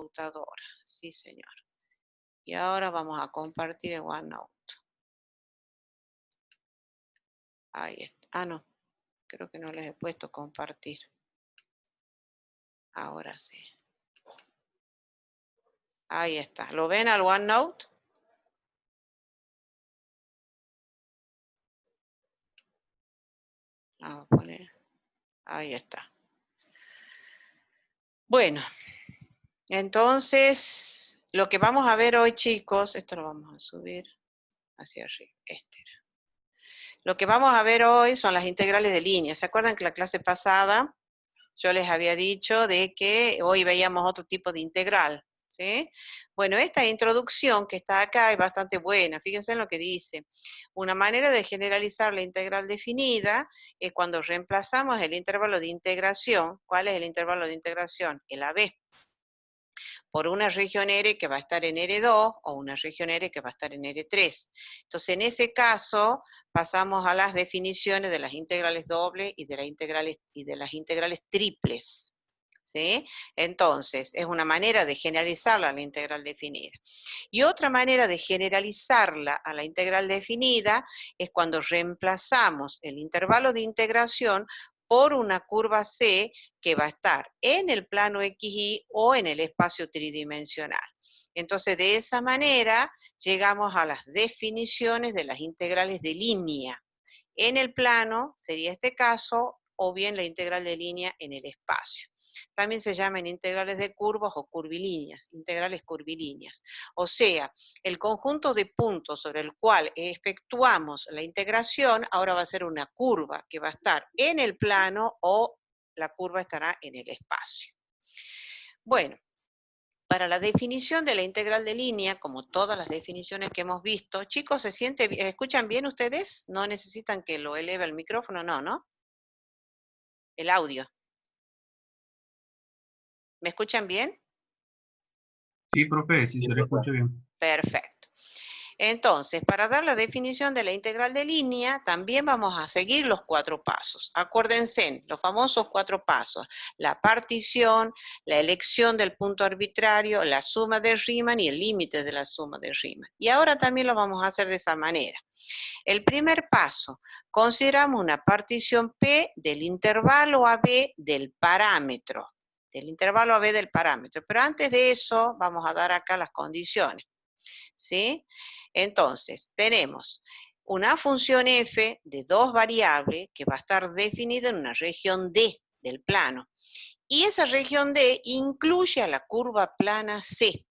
computadora. Sí, señor. Y ahora vamos a compartir el OneNote. Ahí está. Ah, no. Creo que no les he puesto compartir. Ahora sí. Ahí está. ¿Lo ven al OneNote? Vamos a poner. Ahí está. Bueno. Entonces, lo que vamos a ver hoy, chicos, esto lo vamos a subir hacia arriba. Lo que vamos a ver hoy son las integrales de línea. ¿Se acuerdan que la clase pasada yo les había dicho de que hoy veíamos otro tipo de integral? ¿Sí? Bueno, esta introducción que está acá es bastante buena. Fíjense en lo que dice. Una manera de generalizar la integral definida es cuando reemplazamos el intervalo de integración. ¿Cuál es el intervalo de integración? El AB. Por una región R que va a estar en R2 o una región R que va a estar en R3. Entonces, en ese caso, pasamos a las definiciones de las integrales dobles y de las integrales triples. ¿Sí? Entonces, es una manera de generalizarla a la integral definida. Y otra manera de generalizarla a la integral definida es cuando reemplazamos el intervalo de integración por una curva C que va a estar en el plano XY o en el espacio tridimensional. Entonces, de esa manera llegamos a las definiciones de las integrales de línea. En el plano, sería este caso, o bien la integral de línea en el espacio. También se llaman integrales de curvas o curvilíneas, integrales curvilíneas. O sea, el conjunto de puntos sobre el cual efectuamos la integración ahora va a ser una curva que va a estar en el plano o la curva estará en el espacio. Bueno, para la definición de la integral de línea, como todas las definiciones que hemos visto, chicos, ¿escuchan bien ustedes? ¿No necesitan que lo eleve el micrófono? No, ¿no? El audio. ¿Me escuchan bien? Sí, profe, sí se le escucha bien. Perfecto. Entonces, para dar la definición de la integral de línea, también vamos a seguir los 4 pasos. Acuérdense, los famosos 4 pasos. La partición, la elección del punto arbitrario, la suma de Riemann y el límite de la suma de Riemann. Y ahora también lo vamos a hacer de esa manera. El primer paso, consideramos una partición P del intervalo AB del parámetro. Del intervalo AB del parámetro. Pero antes de eso, vamos a dar acá las condiciones. ¿Sí? Entonces, tenemos una función f de 2 variables que va a estar definida en una región D del plano. Y esa región D incluye a la curva plana C,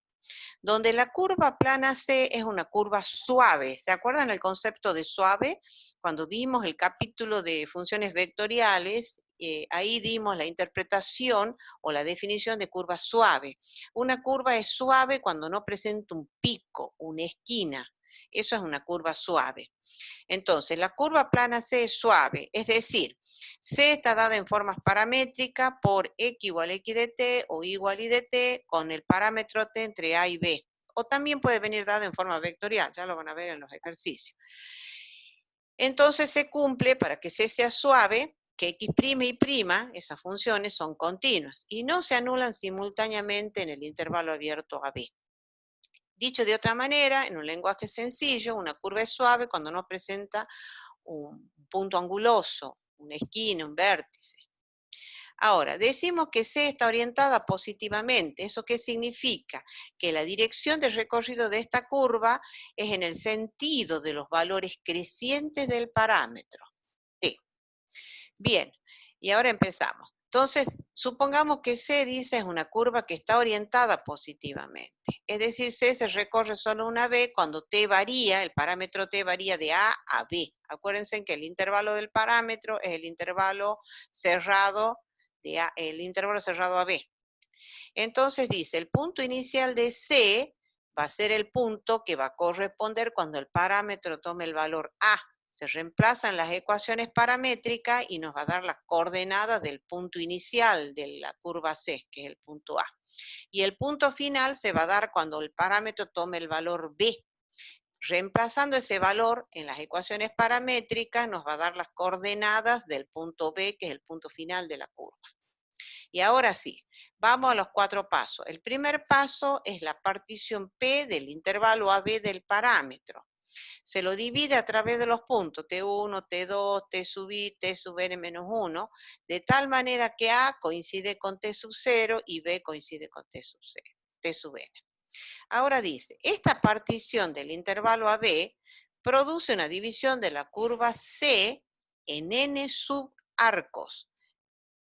donde la curva plana C es una curva suave. ¿Se acuerdan el concepto de suave? Cuando dimos el capítulo de funciones vectoriales, ahí dimos la interpretación o la definición de curva suave. Una curva es suave cuando no presenta un pico, una esquina. Eso es una curva suave. Entonces, la curva plana C es suave, es decir, C está dada en formas paramétricas por X igual X de T o Y igual Y de T con el parámetro T entre A y B. O también puede venir dada en forma vectorial, ya lo van a ver en los ejercicios. Entonces se cumple, para que C sea suave, que X' y prima, esas funciones son continuas y no se anulan simultáneamente en el intervalo abierto AB. Dicho de otra manera, en un lenguaje sencillo, una curva es suave cuando no presenta un punto anguloso, una esquina, un vértice. Ahora, decimos que C está orientada positivamente. ¿Eso qué significa? Que la dirección de recorrido de esta curva es en el sentido de los valores crecientes del parámetro T. Bien, y ahora empezamos. Entonces, supongamos que C dice es una curva que está orientada positivamente. Es decir, C se recorre solo una vez cuando T varía, el parámetro T varía de A a B. Acuérdense que el intervalo del parámetro es el intervalo cerrado el intervalo cerrado a B. Entonces dice, el punto inicial de C va a ser el punto que va a corresponder cuando el parámetro tome el valor A. Se reemplazan las ecuaciones paramétricas y nos va a dar las coordenadas del punto inicial de la curva C, que es el punto A. Y el punto final se va a dar cuando el parámetro tome el valor B. Reemplazando ese valor en las ecuaciones paramétricas nos va a dar las coordenadas del punto B, que es el punto final de la curva. Y ahora sí, Vamos a los 4 pasos. El primer paso es la partición P del intervalo AB del parámetro. Se lo divide a través de los puntos T1, T2, T sub I, T sub n menos 1, de tal manera que A coincide con T sub 0 y B coincide con T sub 0, T sub n. Ahora dice, esta partición del intervalo AB produce una división de la curva C en n subarcos,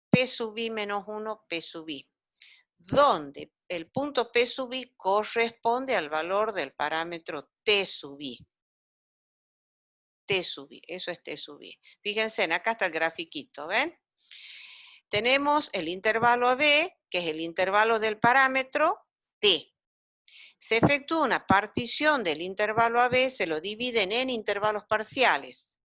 P sub I menos 1, P sub I, donde el punto P sub I corresponde al valor del parámetro T sub I. T sub I, eso es T sub I. Fíjense, acá está el grafiquito, ¿ven? Tenemos el intervalo AB, que es el intervalo del parámetro T. Se efectúa una partición del intervalo AB, se lo dividen en intervalos parciales,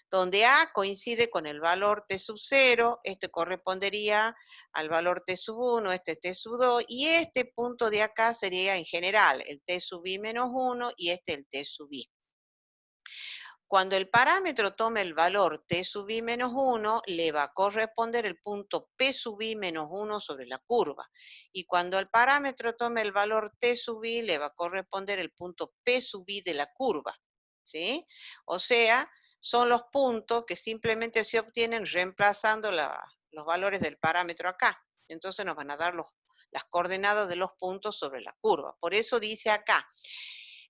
donde A coincide con el valor T sub 0, este correspondería al valor T sub 1, este T sub 2, y este punto de acá sería en general el T sub I menos 1 y este el T sub I. Cuando el parámetro tome el valor T sub I menos 1, le va a corresponder el punto P sub I menos 1 sobre la curva. Y cuando el parámetro tome el valor T sub I, le va a corresponder el punto P sub I de la curva. ¿Sí? O sea, son los puntos que simplemente se obtienen reemplazando los valores del parámetro acá. Entonces nos van a dar las coordenadas de los puntos sobre la curva. Por eso dice acá.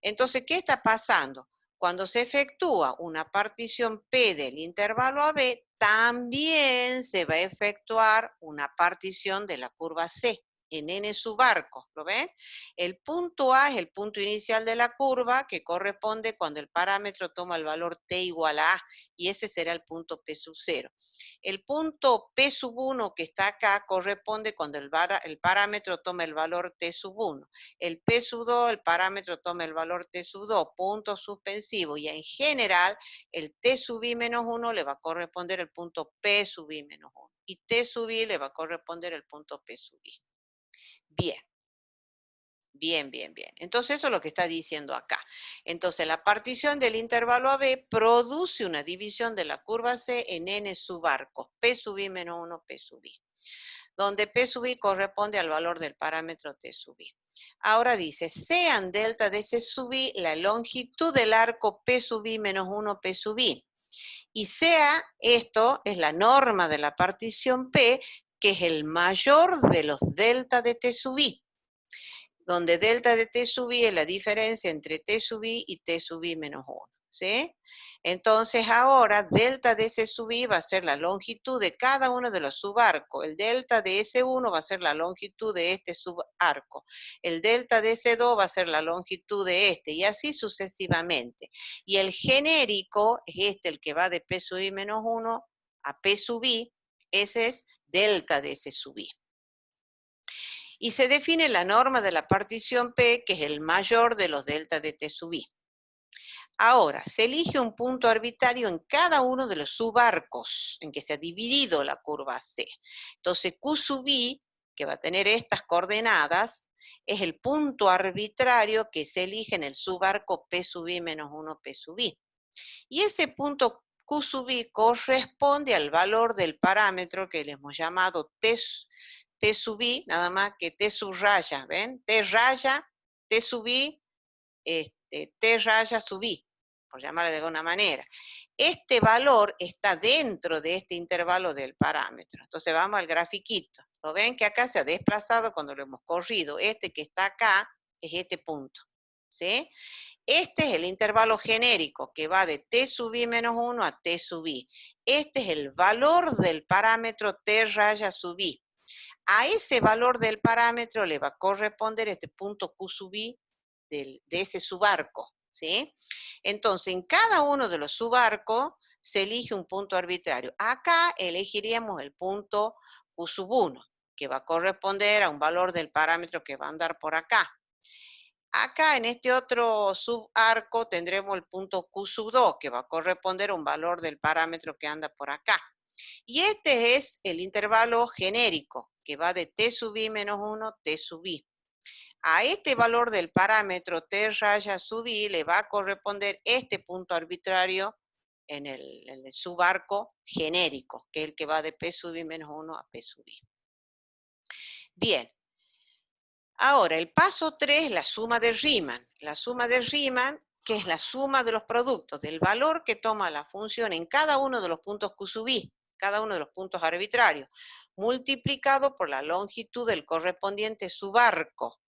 Entonces, ¿qué está pasando? Cuando se efectúa una partición P del intervalo AB, también se va a efectuar una partición de la curva C en n subarcos, ¿lo ven? El punto A es el punto inicial de la curva que corresponde cuando el parámetro toma el valor t igual a A, y ese será el punto P sub 0. El punto P sub 1 que está acá corresponde cuando el parámetro toma el valor t sub 1. El P sub 2, el parámetro toma el valor T sub 2, punto suspensivo, y en general el T sub I menos 1 le va a corresponder el punto P sub I menos 1, y T sub I le va a corresponder el punto P sub I. Bien. Bien, bien, bien. Entonces eso es lo que está diciendo acá. Entonces la partición del intervalo AB produce una división de la curva C en n subarcos, P sub I menos 1, P sub I, donde P sub I corresponde al valor del parámetro T sub I. Ahora dice, sean delta de C sub I la longitud del arco P sub I menos 1, P sub I. Y sea, esto es la norma de la partición P, que es el mayor de los delta de T sub I, donde delta de T sub I es la diferencia entre T sub I y T sub I menos 1, ¿sí? Entonces ahora delta de S sub I va a ser la longitud de cada uno de los subarcos. El delta de S1 va a ser la longitud de este subarco. El delta de S2 va a ser la longitud de este, y así sucesivamente. Y el genérico es este, el que va de P sub I menos 1 a P sub I, ese es delta de S sub I. Y se define la norma de la partición P, que es el mayor de los delta de T sub I. Ahora, se elige un punto arbitrario en cada uno de los subarcos en que se ha dividido la curva C. Entonces, Q sub I, que va a tener estas coordenadas, es el punto arbitrario que se elige en el subarco P sub I menos 1, P sub I. Y ese punto Q sub I corresponde al valor del parámetro que le hemos llamado T sub I, nada más que T subraya, ¿ven? T raya, T sub I, T raya sub I, por llamarlo de alguna manera. Este valor está dentro de este intervalo del parámetro. Entonces vamos al grafiquito. ¿Lo ven que acá se ha desplazado cuando lo hemos corrido? Este que está acá es este punto, ¿sí? Este es el intervalo genérico que va de T sub I menos 1 a T sub I. Este es el valor del parámetro T raya sub I. A ese valor del parámetro le va a corresponder este punto Q sub I de ese subarco, ¿sí? Entonces, en cada uno de los subarcos se elige un punto arbitrario. Acá elegiríamos el punto Q sub 1, que va a corresponder a un valor del parámetro que va a andar por acá. Acá en este otro subarco tendremos el punto Q sub 2, que va a corresponder a un valor del parámetro que anda por acá. Y este es el intervalo genérico, que va de T sub I menos 1, T sub I. A este valor del parámetro T raya sub I le va a corresponder este punto arbitrario en el subarco genérico, que es el que va de P sub I menos 1 a P sub I. Bien. Ahora, el paso 3 es la suma de Riemann. La suma de Riemann, que es la suma de los productos del valor que toma la función en cada uno de los puntos Q sub i, cada uno de los puntos arbitrarios, multiplicado por la longitud del correspondiente subarco.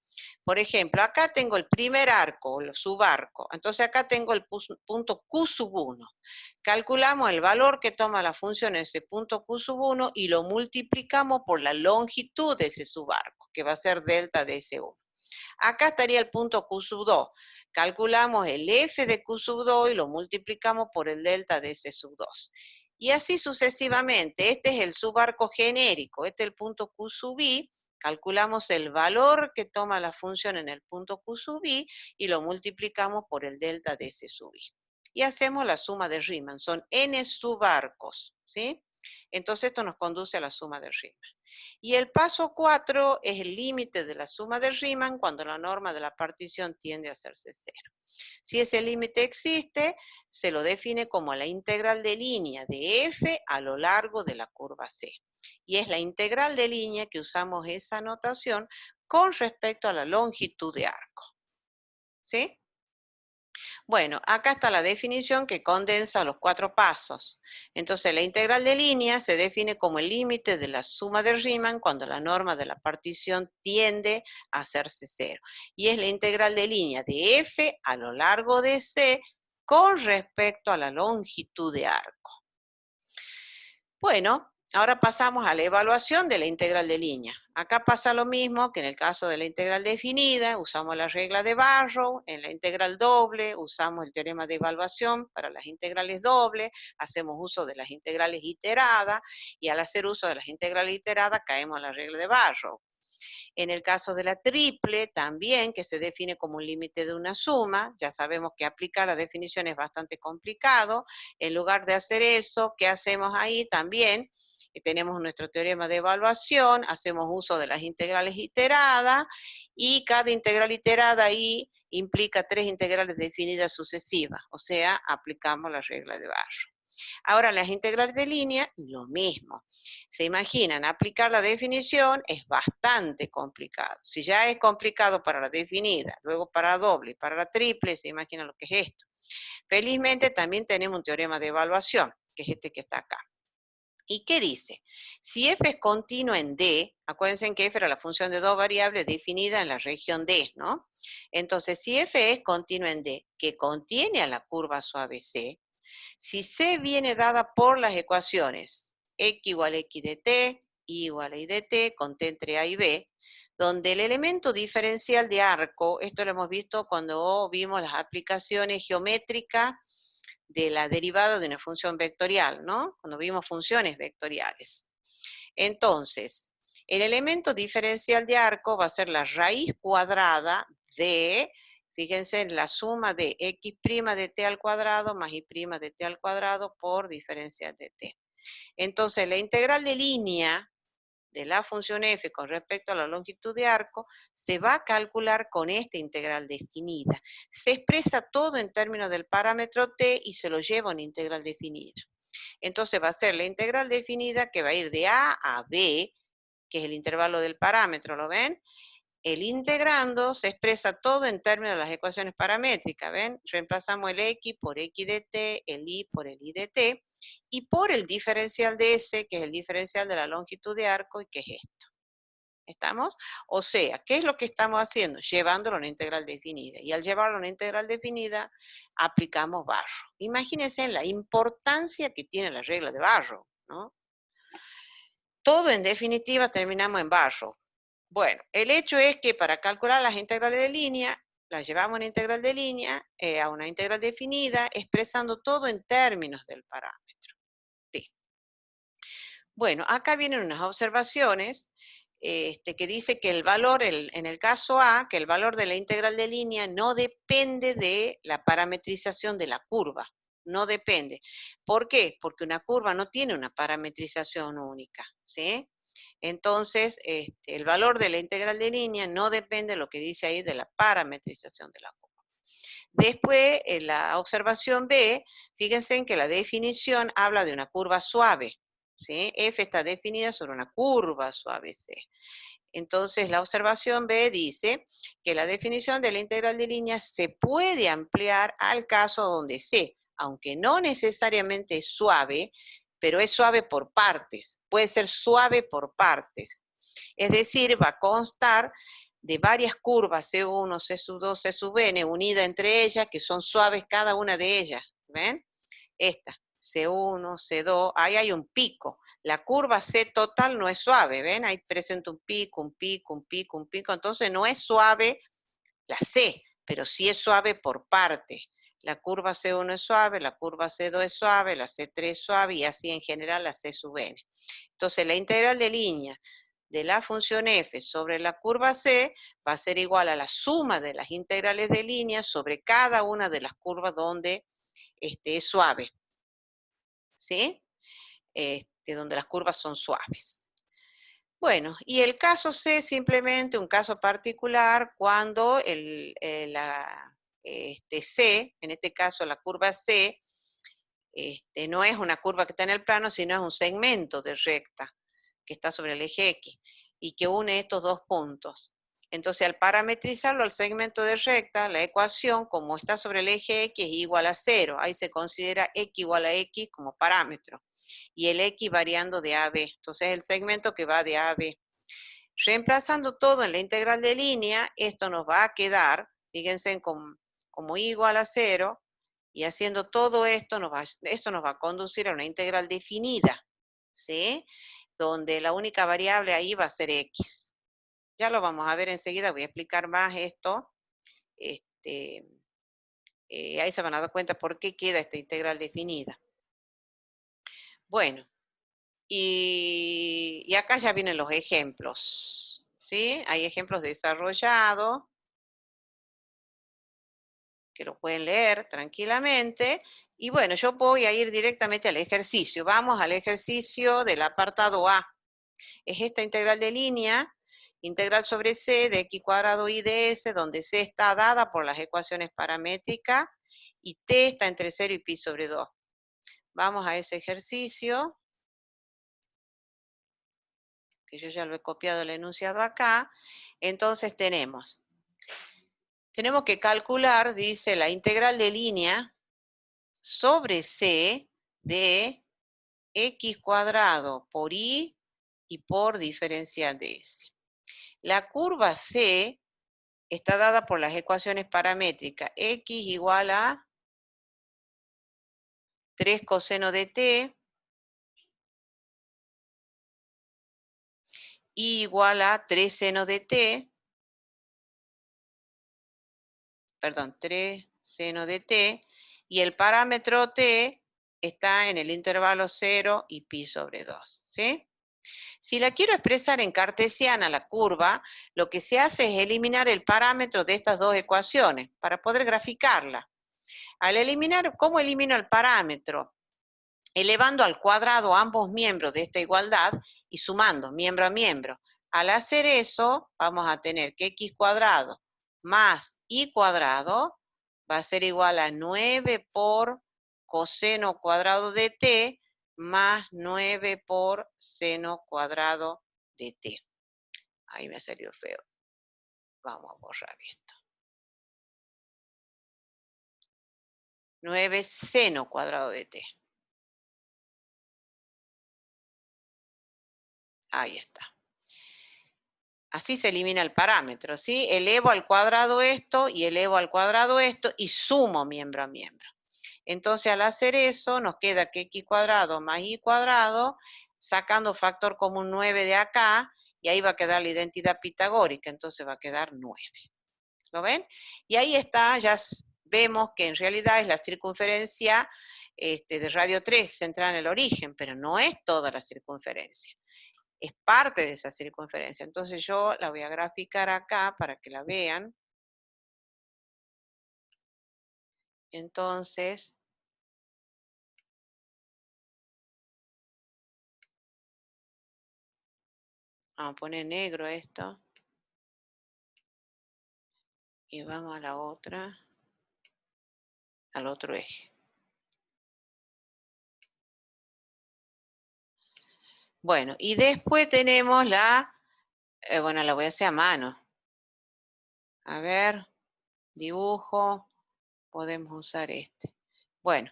Por ejemplo, acá tengo el primer arco, o el subarco. Entonces acá tengo el punto Q sub 1. Calculamos el valor que toma la función en ese punto Q sub 1 y lo multiplicamos por la longitud de ese subarco, que va a ser delta de ese 1. Acá estaría el punto Q sub 2. Calculamos el F de Q sub 2 y lo multiplicamos por el delta de ese sub 2. Y así sucesivamente. Este es el subarco genérico, este es el punto Q sub i. Calculamos el valor que toma la función en el punto Q sub i y lo multiplicamos por el delta de ese sub i. Y hacemos la suma de Riemann, son n subarcos, ¿sí? Entonces esto nos conduce a la suma de Riemann. Y el paso 4 es el límite de la suma de Riemann cuando la norma de la partición tiende a hacerse 0. Si ese límite existe, se lo define como la integral de línea de f a lo largo de la curva C. Y es la integral de línea que usamos esa notación con respecto a la longitud de arco. ¿Sí? Bueno, acá está la definición que condensa los 4 pasos. Entonces, la integral de línea se define como el límite de la suma de Riemann cuando la norma de la partición tiende a hacerse 0. Y es la integral de línea de f a lo largo de C con respecto a la longitud de arco. Bueno, ahora pasamos a la evaluación de la integral de línea. Acá pasa lo mismo que en el caso de la integral definida, usamos la regla de Barrow. En la integral doble usamos el teorema de evaluación para las integrales dobles, hacemos uso de las integrales iteradas, y al hacer uso de las integrales iteradas caemos en la regla de Barrow. En el caso de la triple, también, que se define como un límite de una suma, ya sabemos que aplicar la definición es bastante complicado. En lugar de hacer eso, ¿qué hacemos ahí también? Tenemos nuestro teorema de evaluación, hacemos uso de las integrales iteradas, y cada integral iterada ahí implica 3 integrales definidas sucesivas, o sea, aplicamos la regla de Barrow. Ahora, las integrales de línea, lo mismo. Se imaginan, aplicar la definición es bastante complicado. Si ya es complicado para la definida, luego para la doble y para la triple, se imaginan lo que es esto. Felizmente también tenemos un teorema de evaluación, que es este que está acá. ¿Y qué dice? Si f es continuo en D, acuérdense que f era la función de dos variables definida en la región D, ¿no? Entonces, si f es continuo en D, que contiene a la curva suave C, si C viene dada por las ecuaciones x igual a x de t, y igual a y de t, con t entre a y b, donde el elemento diferencial de arco, esto lo hemos visto cuando vimos las aplicaciones geométricas de la derivada de una función vectorial, ¿no? Cuando vimos funciones vectoriales. Entonces, el elemento diferencial de arco va a ser la raíz cuadrada de, fíjense, en la suma de x' de t al cuadrado más y' de t al cuadrado por diferencial de t. Entonces, la integral de línea de la función f con respecto a la longitud de arco se va a calcular con esta integral definida. Se expresa todo en términos del parámetro t y se lo lleva a una integral definida. Entonces va a ser la integral definida que va a ir de a a b, que es el intervalo del parámetro, ¿lo ven? El integrando se expresa todo en términos de las ecuaciones paramétricas, ¿ven? Reemplazamos el x por x de t, el y por el y de t, y por el diferencial de s, que es el diferencial de la longitud de arco, y que es esto. ¿Estamos? O sea, ¿qué es lo que estamos haciendo? Llevándolo a una integral definida. Y al llevarlo a una integral definida, aplicamos Barrow. Imagínense la importancia que tiene la regla de Barrow, ¿no? Todo en definitiva terminamos en Barrow. Bueno, el hecho es que para calcular las integrales de línea, las llevamos a una integral de línea, a una integral definida, expresando todo en términos del parámetro t. Bueno, acá vienen unas observaciones que dice que el valor, en el caso A, que el valor de la integral de línea no depende de la parametrización de la curva. No depende. ¿Por qué? Porque una curva no tiene una parametrización única, ¿sí? Entonces, el valor de la integral de línea no depende de lo que dice ahí de la parametrización de la curva. Después, en la observación B, fíjense en que la definición habla de una curva suave, ¿sí? F está definida sobre una curva suave C. Entonces, la observación B dice que la definición de la integral de línea se puede ampliar al caso donde C, aunque no necesariamente es suave, pero es suave por partes, puede ser suave por partes. Es decir, va a constar de varias curvas, C1, C sub 2, C sub n, unidas entre ellas, que son suaves cada una de ellas. ¿Ven? Esta, C1, C2, ahí hay un pico. La curva C total no es suave, ¿ven? Ahí presenta un pico, un pico, un pico, un pico. Entonces no es suave la C, pero sí es suave por parte. La curva C1 es suave, la curva C2 es suave, la C3 es suave y así en general la C sub n. Entonces la integral de línea de la función f sobre la curva C va a ser igual a la suma de las integrales de línea sobre cada una de las curvas donde es suave. ¿Sí? Donde las curvas son suaves. Bueno, y el caso C, simplemente un caso particular cuando C, en este caso la curva C, no es una curva que está en el plano, sino es un segmento de recta que está sobre el eje X y que une estos dos puntos. Entonces, al parametrizarlo al segmento de recta, la ecuación, como está sobre el eje X, es igual a 0. Ahí se considera X igual a X como parámetro. Y el X variando de A a B. Entonces, el segmento que va de A a B. Reemplazando todo en la integral de línea, esto nos va a quedar, fíjense, como Y igual a 0, y haciendo todo esto nos va a conducir a una integral definida, ¿sí? Donde la única variable ahí va a ser X. Ya lo vamos a ver enseguida, voy a explicar más esto. Ahí se van a dar cuenta por qué queda esta integral definida. Bueno, y acá ya vienen los ejemplos, ¿sí? Hay ejemplos desarrollados que lo pueden leer tranquilamente. Y bueno, yo voy a ir directamente al ejercicio. Vamos al ejercicio del apartado A. Es esta integral de línea, integral sobre C de x cuadrado y de S, donde C está dada por las ecuaciones paramétricas y T está entre 0 y pi sobre 2. Vamos a ese ejercicio, que yo ya lo he copiado el enunciado acá. Entonces tenemos que calcular, dice, la integral de línea sobre C de x cuadrado por y por diferencial de S. La curva C está dada por las ecuaciones paramétricas x igual a 3 coseno de t, y igual a 3 seno de t, perdón, 3 seno de t, y el parámetro t está en el intervalo 0 y pi sobre 2, ¿sí? Si la quiero expresar en cartesiana la curva, lo que se hace es eliminar el parámetro de estas dos ecuaciones para poder graficarla. Al eliminar, ¿cómo elimino el parámetro? Elevando al cuadrado ambos miembros de esta igualdad y sumando miembro a miembro. Al hacer eso, vamos a tener que x cuadrado más y cuadrado va a ser igual a 9 por coseno cuadrado de t más 9 por seno cuadrado de t. Ahí me ha salido feo. Vamos a borrar esto. 9 seno cuadrado de t. Ahí está. Así se elimina el parámetro, ¿sí? Elevo al cuadrado esto y elevo al cuadrado esto y sumo miembro a miembro. Entonces, al hacer eso, nos queda que x cuadrado más y cuadrado, sacando factor común 9 de acá, y ahí va a quedar la identidad pitagórica, entonces va a quedar 9. ¿Lo ven? Y ahí está, ya vemos que en realidad es la circunferencia de radio 3 centrada en el origen, pero no es toda la circunferencia. Es parte de esa circunferencia. Entonces yo la voy a graficar acá para que la vean. Entonces, vamos a poner negro esto. Y vamos a la otra, al otro eje. Bueno, y después tenemos la Bueno, la voy a hacer a mano. A ver, dibujo, podemos usar este. Bueno,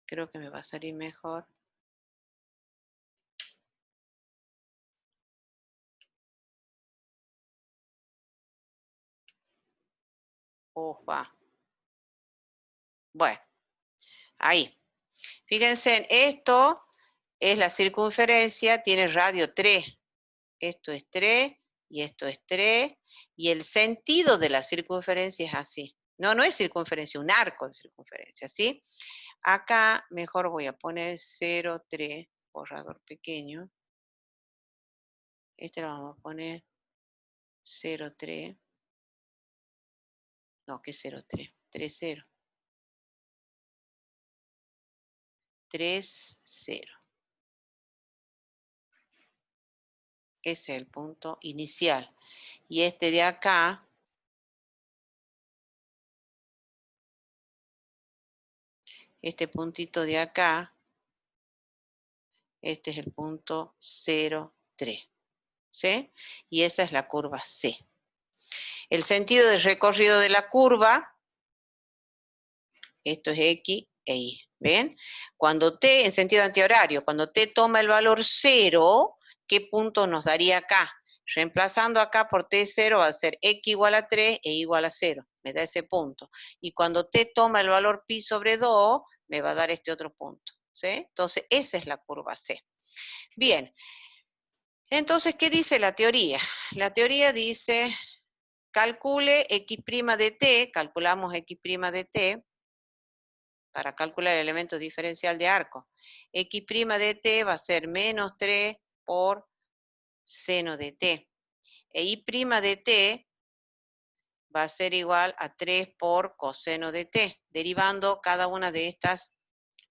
creo que me va a salir mejor. Ufa. Bueno, ahí. Fíjense, esto es la circunferencia, tiene radio 3. Esto es 3 y esto es 3. Y el sentido de la circunferencia es así. No, no es circunferencia, un arco de circunferencia, ¿sí? Acá mejor voy a poner 0,3, borrador pequeño. Este lo vamos a poner 0,3. No, ¿qué 0,3? 3,0. 3,0. Ese es el punto inicial. Y este de acá, este puntito de acá, este es el punto 0,3. ¿Sí? Y esa es la curva C. El sentido del recorrido de la curva, esto es X e Y. ¿Ven? Cuando T, en sentido antihorario, cuando T toma el valor 0, ¿qué punto nos daría acá? Reemplazando acá por T0 va a ser X igual a 3 e Y igual a 0. Me da ese punto. Y cuando T toma el valor pi sobre 2, me va a dar este otro punto. ¿Sí? Entonces, esa es la curva C. Bien. Entonces, ¿qué dice la teoría? La teoría dice, calcule X' de T, calculamos X' de T, para calcular el elemento diferencial de arco. X' de T va a ser menos 3 por seno de T. E Y' de T va a ser igual a 3 por coseno de T, derivando cada una de estas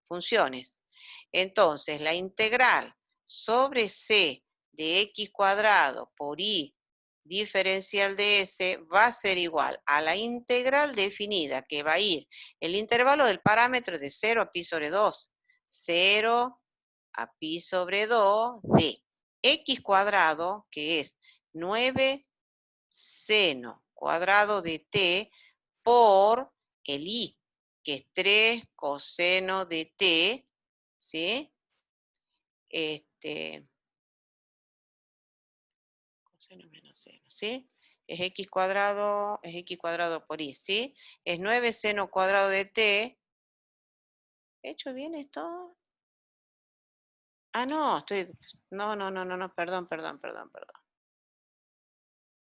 funciones. Entonces, la integral sobre C de X cuadrado por Y diferencial de S va a ser igual a la integral definida, que va a ir el intervalo del parámetro de 0 a pi sobre 2. 0 a pi sobre 2 de X cuadrado, que es 9 seno cuadrado de T, por el I, que es 3 coseno de T, ¿sí? Coseno menos seno, ¿sí? Es X cuadrado por I, ¿sí? Es 9 seno cuadrado de T. ¿He hecho bien esto? Ah, no, no, perdón.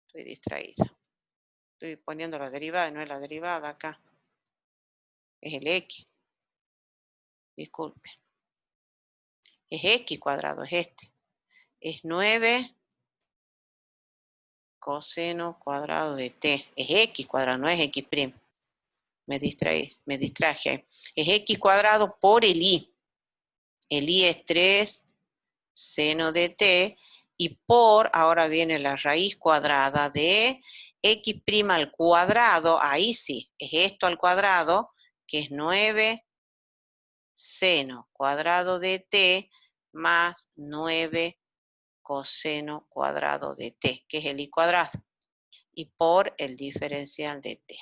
Estoy distraída. Estoy poniendo la derivada, no es la derivada acá. Es el X. Disculpen. Es X cuadrado, es este. Es 9 coseno cuadrado de T. Es X cuadrado, no es X'. Me distraje ahí. Es X cuadrado por el I. El I es 3 seno de T y por, ahora viene la raíz cuadrada de X' al cuadrado, ahí sí, es esto al cuadrado, que es 9 seno cuadrado de T más 9 coseno cuadrado de T, que es el I cuadrado, y por el diferencial de T.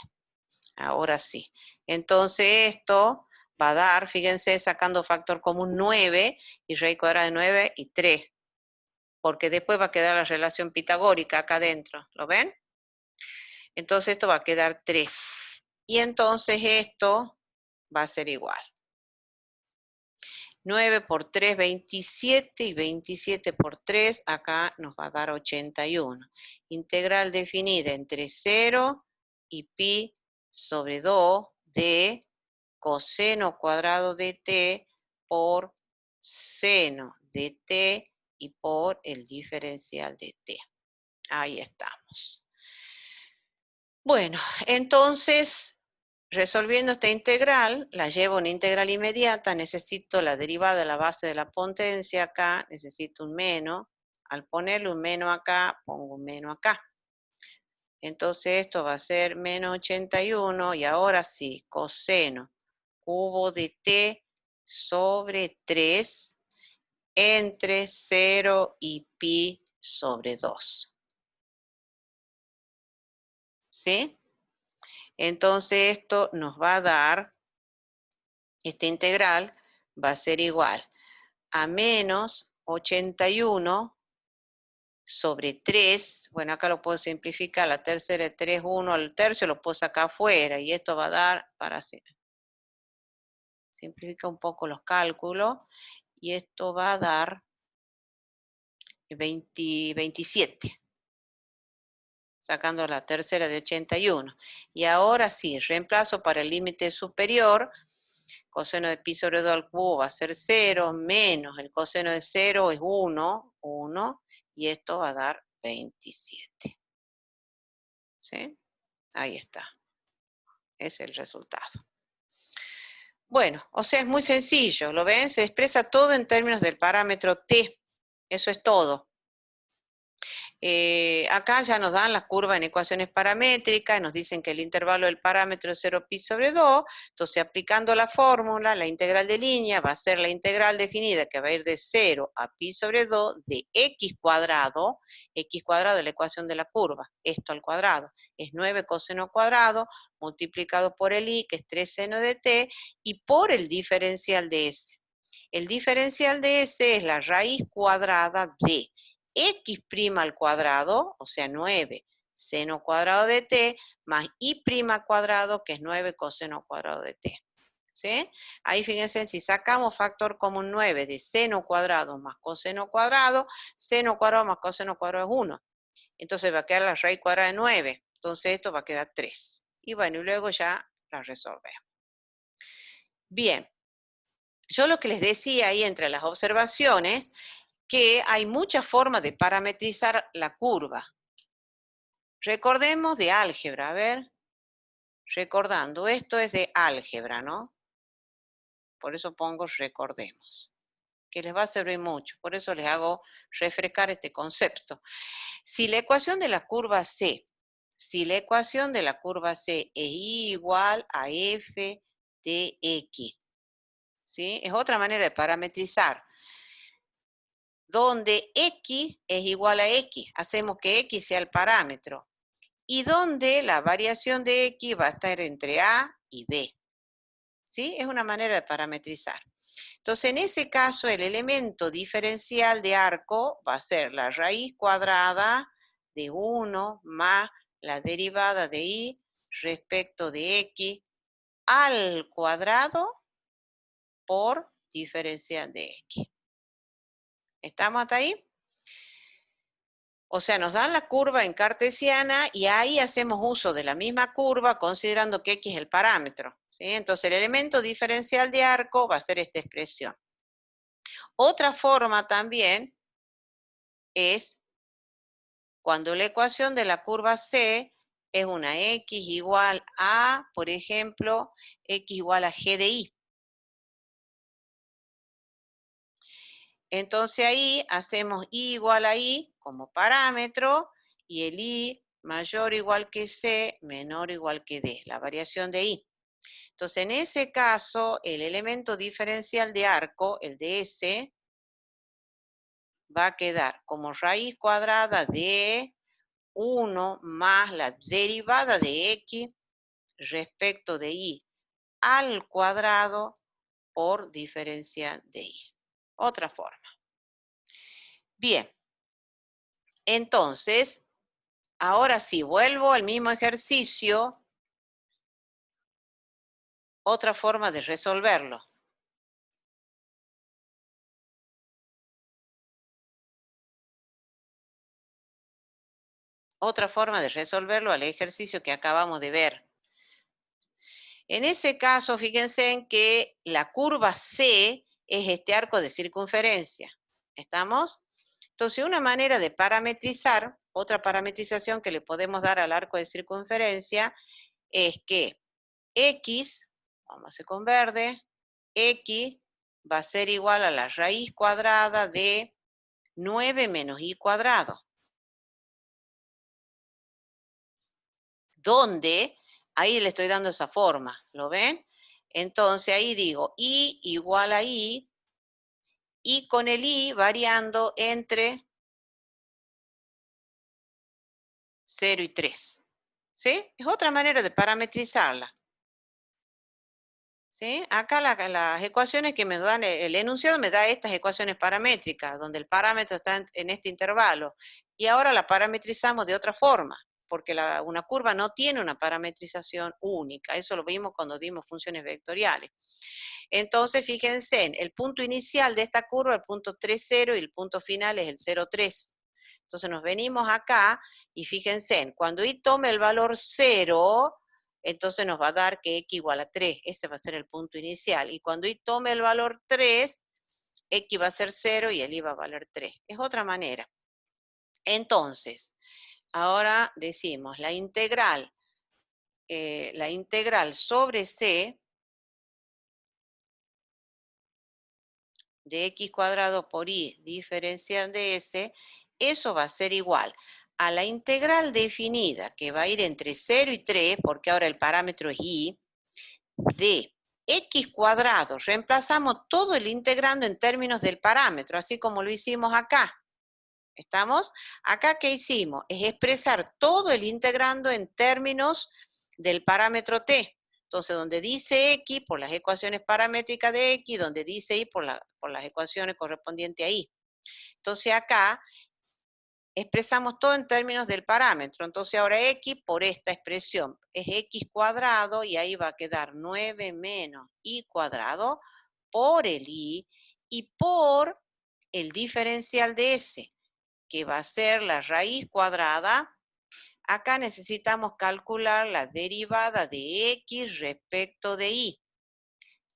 Ahora sí. Entonces esto va a dar, fíjense, sacando factor común 9 y raíz cuadrada de 9 y 3. Porque después va a quedar la relación pitagórica acá adentro. ¿Lo ven? Entonces esto va a quedar 3. Y entonces esto va a ser igual. 9 por 3, 27, y 27 por 3, acá nos va a dar 81. Integral definida entre 0 y pi sobre 2 de coseno cuadrado de T por seno de T y por el diferencial de T. Ahí estamos. Bueno, entonces, resolviendo esta integral, la llevo a una integral inmediata, necesito la derivada de la base de la potencia acá, necesito un menos. Al ponerle un menos acá, pongo un menos acá. Entonces esto va a ser menos 81, y ahora sí, coseno cubo de T sobre 3 entre 0 y pi sobre 2. ¿Sí? Entonces esto nos va a dar, esta integral va a ser igual a menos 81 sobre 3, bueno, acá lo puedo simplificar, la tercera es 3, 1 al tercio, lo puedo sacar afuera, y esto va a dar, simplifica un poco los cálculos, y esto va a dar 27, sacando la tercera de 81. Y ahora sí, reemplazo para el límite superior, coseno de pi sobre 2 al cubo va a ser 0, menos el coseno de 0 es 1, y esto va a dar 27. ¿Sí? Ahí está. Es el resultado. Bueno, o sea, es muy sencillo, ¿lo ven? Se expresa todo en términos del parámetro t. Eso es todo. Acá ya nos dan la curva en ecuaciones paramétricas, nos dicen que el intervalo del parámetro es 0 pi sobre 2, entonces aplicando la fórmula, la integral de línea va a ser la integral definida que va a ir de 0 a pi sobre 2 de x cuadrado es la ecuación de la curva, esto al cuadrado, es 9 coseno cuadrado multiplicado por el i, que es 3 seno de t, y por el diferencial de s. El diferencial de s es la raíz cuadrada de x' al cuadrado, o sea 9 seno cuadrado de t, más y' cuadrado, que es 9 coseno cuadrado de t. ¿Sí? Ahí fíjense, si sacamos factor común 9 de seno cuadrado más coseno cuadrado más coseno cuadrado es 1. Entonces va a quedar la raíz cuadrada de 9. Entonces esto va a quedar 3. Y bueno, y luego ya la resolvemos. Bien, yo lo que les decía ahí entre las observaciones, que hay muchas formas de parametrizar la curva. Recordemos de álgebra, a ver, recordando, esto es de álgebra, ¿no? Por eso pongo recordemos, que les va a servir mucho, por eso les hago refrescar este concepto. Si la ecuación de la curva C, es igual a f de x, ¿sí? Es otra manera de parametrizar. Donde x es igual a x, hacemos que x sea el parámetro, y donde la variación de x va a estar entre a y b. ¿Sí? Es una manera de parametrizar. Entonces, en ese caso, el elemento diferencial de arco va a ser la raíz cuadrada de 1 más la derivada de y respecto de x al cuadrado por diferencial de x. ¿Estamos hasta ahí? O sea, nos dan la curva en cartesiana y ahí hacemos uso de la misma curva considerando que x es el parámetro, ¿sí? Entonces el elemento diferencial de arco va a ser esta expresión. Otra forma también es cuando la ecuación de la curva C es una x igual a, por ejemplo, x igual a g de y. Entonces ahí hacemos y igual a y como parámetro y el y mayor o igual que c, menor o igual que d, la variación de y. Entonces en ese caso el elemento diferencial de arco, el de s, va a quedar como raíz cuadrada de 1 más la derivada de x respecto de y al cuadrado por diferencial de y. Otra forma. Bien, entonces, ahora sí, vuelvo al mismo ejercicio, otra forma de resolverlo. Otra forma de resolverlo al ejercicio que acabamos de ver. En ese caso, fíjense en que la curva C es este arco de circunferencia. ¿Estamos? Entonces, una manera de parametrizar, otra parametrización que le podemos dar al arco de circunferencia, es que x, vamos a hacer con verde, x va a ser igual a la raíz cuadrada de 9 menos y cuadrado. Donde, ahí le estoy dando esa forma, ¿lo ven? Entonces ahí digo y igual a y con el y variando entre 0 y 3. ¿Sí? Es otra manera de parametrizarla. ¿Sí? Acá las ecuaciones que me dan, el enunciado me da estas ecuaciones paramétricas, donde el parámetro está en este intervalo. Y ahora la parametrizamos de otra forma, porque una curva no tiene una parametrización única. Eso lo vimos cuando dimos funciones vectoriales. Entonces, fíjense, el punto inicial de esta curva, el punto 3, 0, y el punto final es el 0, 3. Entonces nos venimos acá y fíjense, cuando y tome el valor 0, entonces nos va a dar que x igual a 3. Ese va a ser el punto inicial. Y cuando y tome el valor 3, x va a ser 0 y el y va a valer 3. Es otra manera. Entonces, ahora decimos la integral sobre c de x cuadrado por y diferencial de s, eso va a ser igual a la integral definida, que va a ir entre 0 y 3, porque ahora el parámetro es y, de x cuadrado. Reemplazamos todo el integrando en términos del parámetro, así como lo hicimos acá. ¿Estamos? Acá, ¿qué hicimos? Es expresar todo el integrando en términos del parámetro t. Entonces, donde dice x por las ecuaciones paramétricas de x, donde dice y por las ecuaciones correspondientes a y. Entonces, acá expresamos todo en términos del parámetro. Entonces, ahora x por esta expresión es x cuadrado y ahí va a quedar 9 menos y cuadrado por el y por el diferencial de s, que va a ser la raíz cuadrada. Acá necesitamos calcular la derivada de x respecto de y.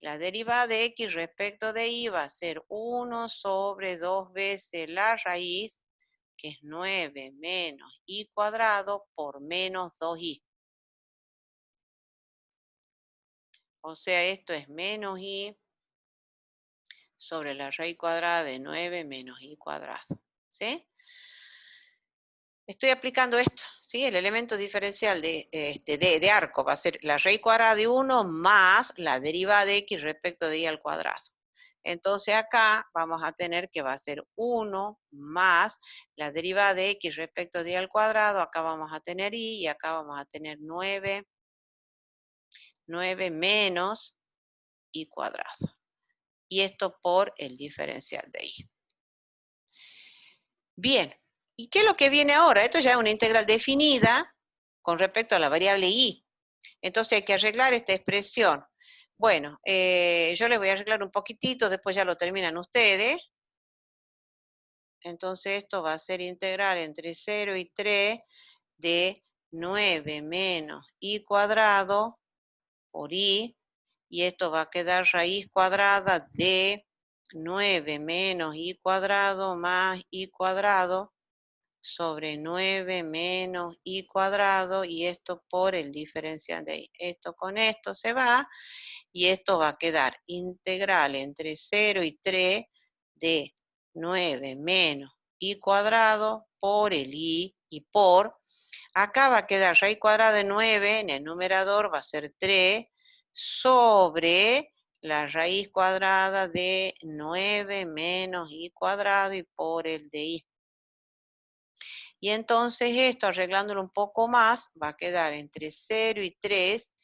La derivada de x respecto de y va a ser 1 sobre 2 veces la raíz, que es 9 menos y cuadrado por menos 2y. O sea, esto es menos y sobre la raíz cuadrada de 9 menos y cuadrado. ¿Sí? Estoy aplicando esto, ¿sí? El elemento diferencial de arco va a ser la raíz cuadrada de 1 más la derivada de x respecto de y al cuadrado. Entonces acá vamos a tener que va a ser 1 más la derivada de x respecto de y al cuadrado. Acá vamos a tener y acá vamos a tener 9 menos y cuadrado. Y esto por el diferencial de y. Bien, ¿y qué es lo que viene ahora? Esto ya es una integral definida con respecto a la variable y. Entonces hay que arreglar esta expresión. Bueno, yo les voy a arreglar un poquitito, después ya lo terminan ustedes. Entonces esto va a ser integral entre 0 y 3 de 9 menos y cuadrado por y. Y esto va a quedar raíz cuadrada de 9 menos y cuadrado más y cuadrado sobre 9 menos y cuadrado, y esto por el diferencial de y. Esto con esto se va, y esto va a quedar integral entre 0 y 3 de 9 menos y cuadrado por el y por, acá va a quedar raíz cuadrada de 9, en el numerador va a ser 3, sobre la raíz cuadrada de 9 menos y cuadrado y por el de y. Y entonces esto, arreglándolo un poco más, va a quedar entre 0 y 3.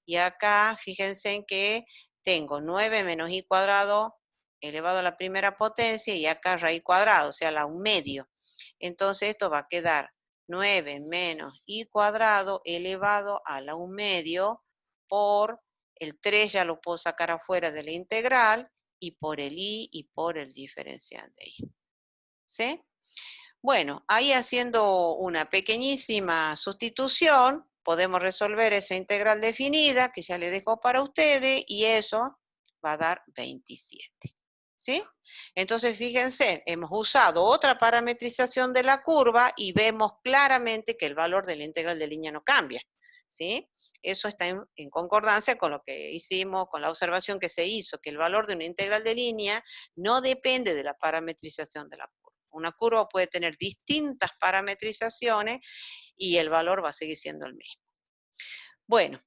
Y acá, fíjense en que tengo 9 menos y cuadrado elevado a la primera potencia y acá raíz cuadrada, o sea, la un medio. Entonces esto va a quedar 9 menos y cuadrado elevado a la un medio por el 3, ya lo puedo sacar afuera de la integral, y por el y por el diferencial de y. ¿Sí? Bueno, ahí haciendo una pequeñísima sustitución, podemos resolver esa integral definida que ya le dejo para ustedes, y eso va a dar 27. ¿Sí? Entonces, fíjense, hemos usado otra parametrización de la curva y vemos claramente que el valor de la integral de línea no cambia. ¿Sí? Eso está en concordancia con lo que hicimos, con la observación que se hizo, que el valor de una integral de línea no depende de la parametrización de la curva. Una curva puede tener distintas parametrizaciones y el valor va a seguir siendo el mismo. Bueno,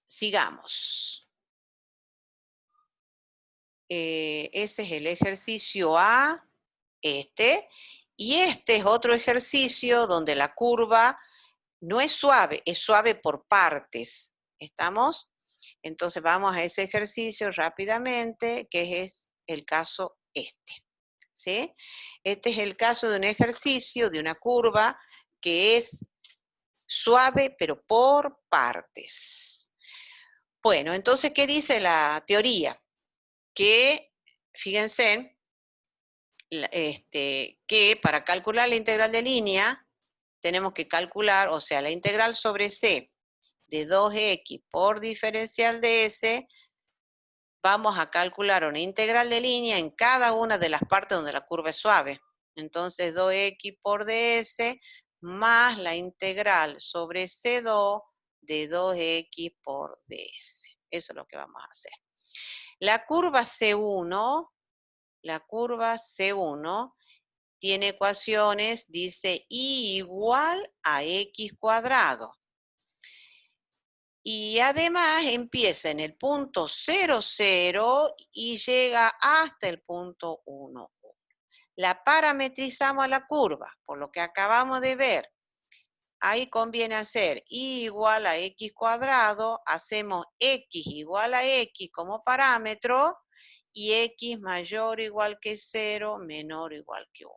sigamos. Ese es el ejercicio A, Y este es otro ejercicio donde la curva no es suave por partes. ¿Estamos? Entonces vamos a ese ejercicio rápidamente, que es el caso este. ¿Sí? Este es el caso de un ejercicio, de una curva que es suave, pero por partes. Bueno, entonces, ¿qué dice la teoría? Que, fíjense, que para calcular la integral de línea, tenemos que calcular, o sea, la integral sobre C de 2x por diferencial de S, vamos a calcular una integral de línea en cada una de las partes donde la curva es suave. Entonces, 2x por ds más la integral sobre C2 de 2x por ds. Eso es lo que vamos a hacer. La curva C1 tiene ecuaciones, dice y igual a x cuadrado. Y además empieza en el punto 0, 0 y llega hasta el punto 1. La parametrizamos a la curva, por lo que acabamos de ver. Ahí conviene hacer y igual a x cuadrado, hacemos x igual a x como parámetro y x mayor o igual que 0, menor o igual que 1.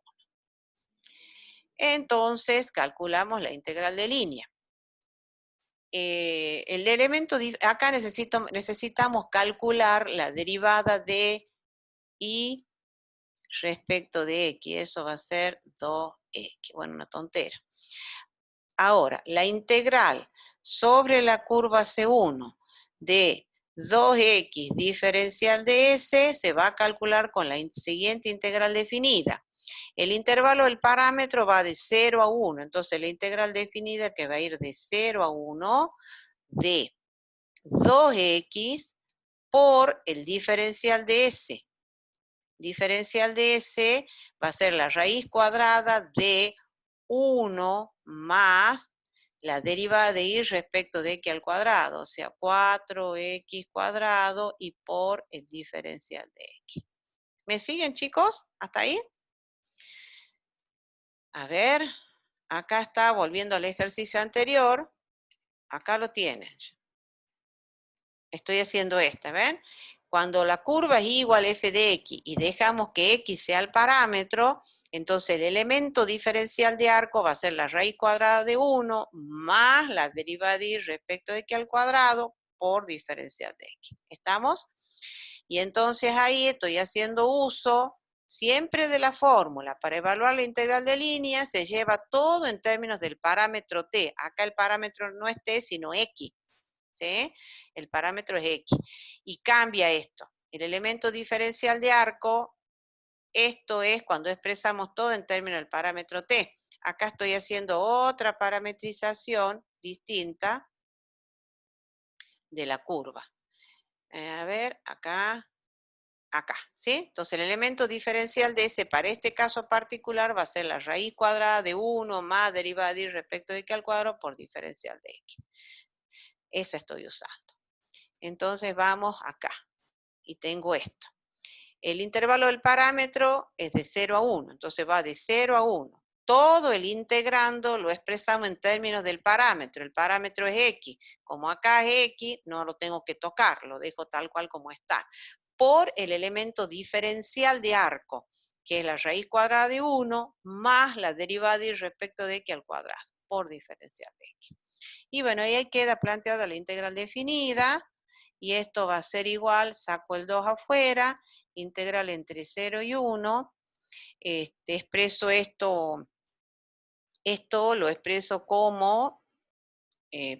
Entonces calculamos la integral de línea. El elemento, acá necesitamos calcular la derivada de y respecto de x, eso va a ser 2x, bueno, una tontera. Ahora, la integral sobre la curva C1 de 2x diferencial de S se va a calcular con la siguiente integral definida. El intervalo del parámetro va de 0 a 1, entonces la integral definida que va a ir de 0 a 1 de 2x por el diferencial de S. Diferencial de S va a ser la raíz cuadrada de 1 más la derivada de y respecto de x al cuadrado, o sea, 4x cuadrado y por el diferencial de x. ¿Me siguen, chicos? ¿Hasta ahí? A ver, acá está, volviendo al ejercicio anterior, acá lo tienen. Estoy haciendo esta, ¿ven? Cuando la curva es igual a f de x y dejamos que x sea el parámetro, entonces el elemento diferencial de arco va a ser la raíz cuadrada de 1 más la derivada de y respecto de x al cuadrado por diferencial de x. ¿Estamos? Y entonces ahí estoy haciendo uso siempre de la fórmula. Para evaluar la integral de línea se lleva todo en términos del parámetro t. Acá el parámetro no es t, sino x. ¿Sí? El parámetro es x. Y cambia esto. El elemento diferencial de arco, esto es cuando expresamos todo en términos del parámetro t. Acá estoy haciendo otra parametrización distinta de la curva. A ver, acá, ¿sí? Entonces el elemento diferencial de ese para este caso particular va a ser la raíz cuadrada de 1 más derivada de y respecto de x al cuadrado por diferencial de x. Esa estoy usando. Entonces vamos acá y tengo esto. El intervalo del parámetro es de 0 a 1, entonces va de 0 a 1. Todo el integrando lo expresamos en términos del parámetro. El parámetro es x. Como acá es x, no lo tengo que tocar, lo dejo tal cual como está. Por el elemento diferencial de arco, que es la raíz cuadrada de 1 más la derivada de y respecto de x al cuadrado, por diferencial de x. Y bueno, ahí queda planteada la integral definida, y esto va a ser igual, saco el 2 afuera, integral entre 0 y 1, expreso esto lo expreso como,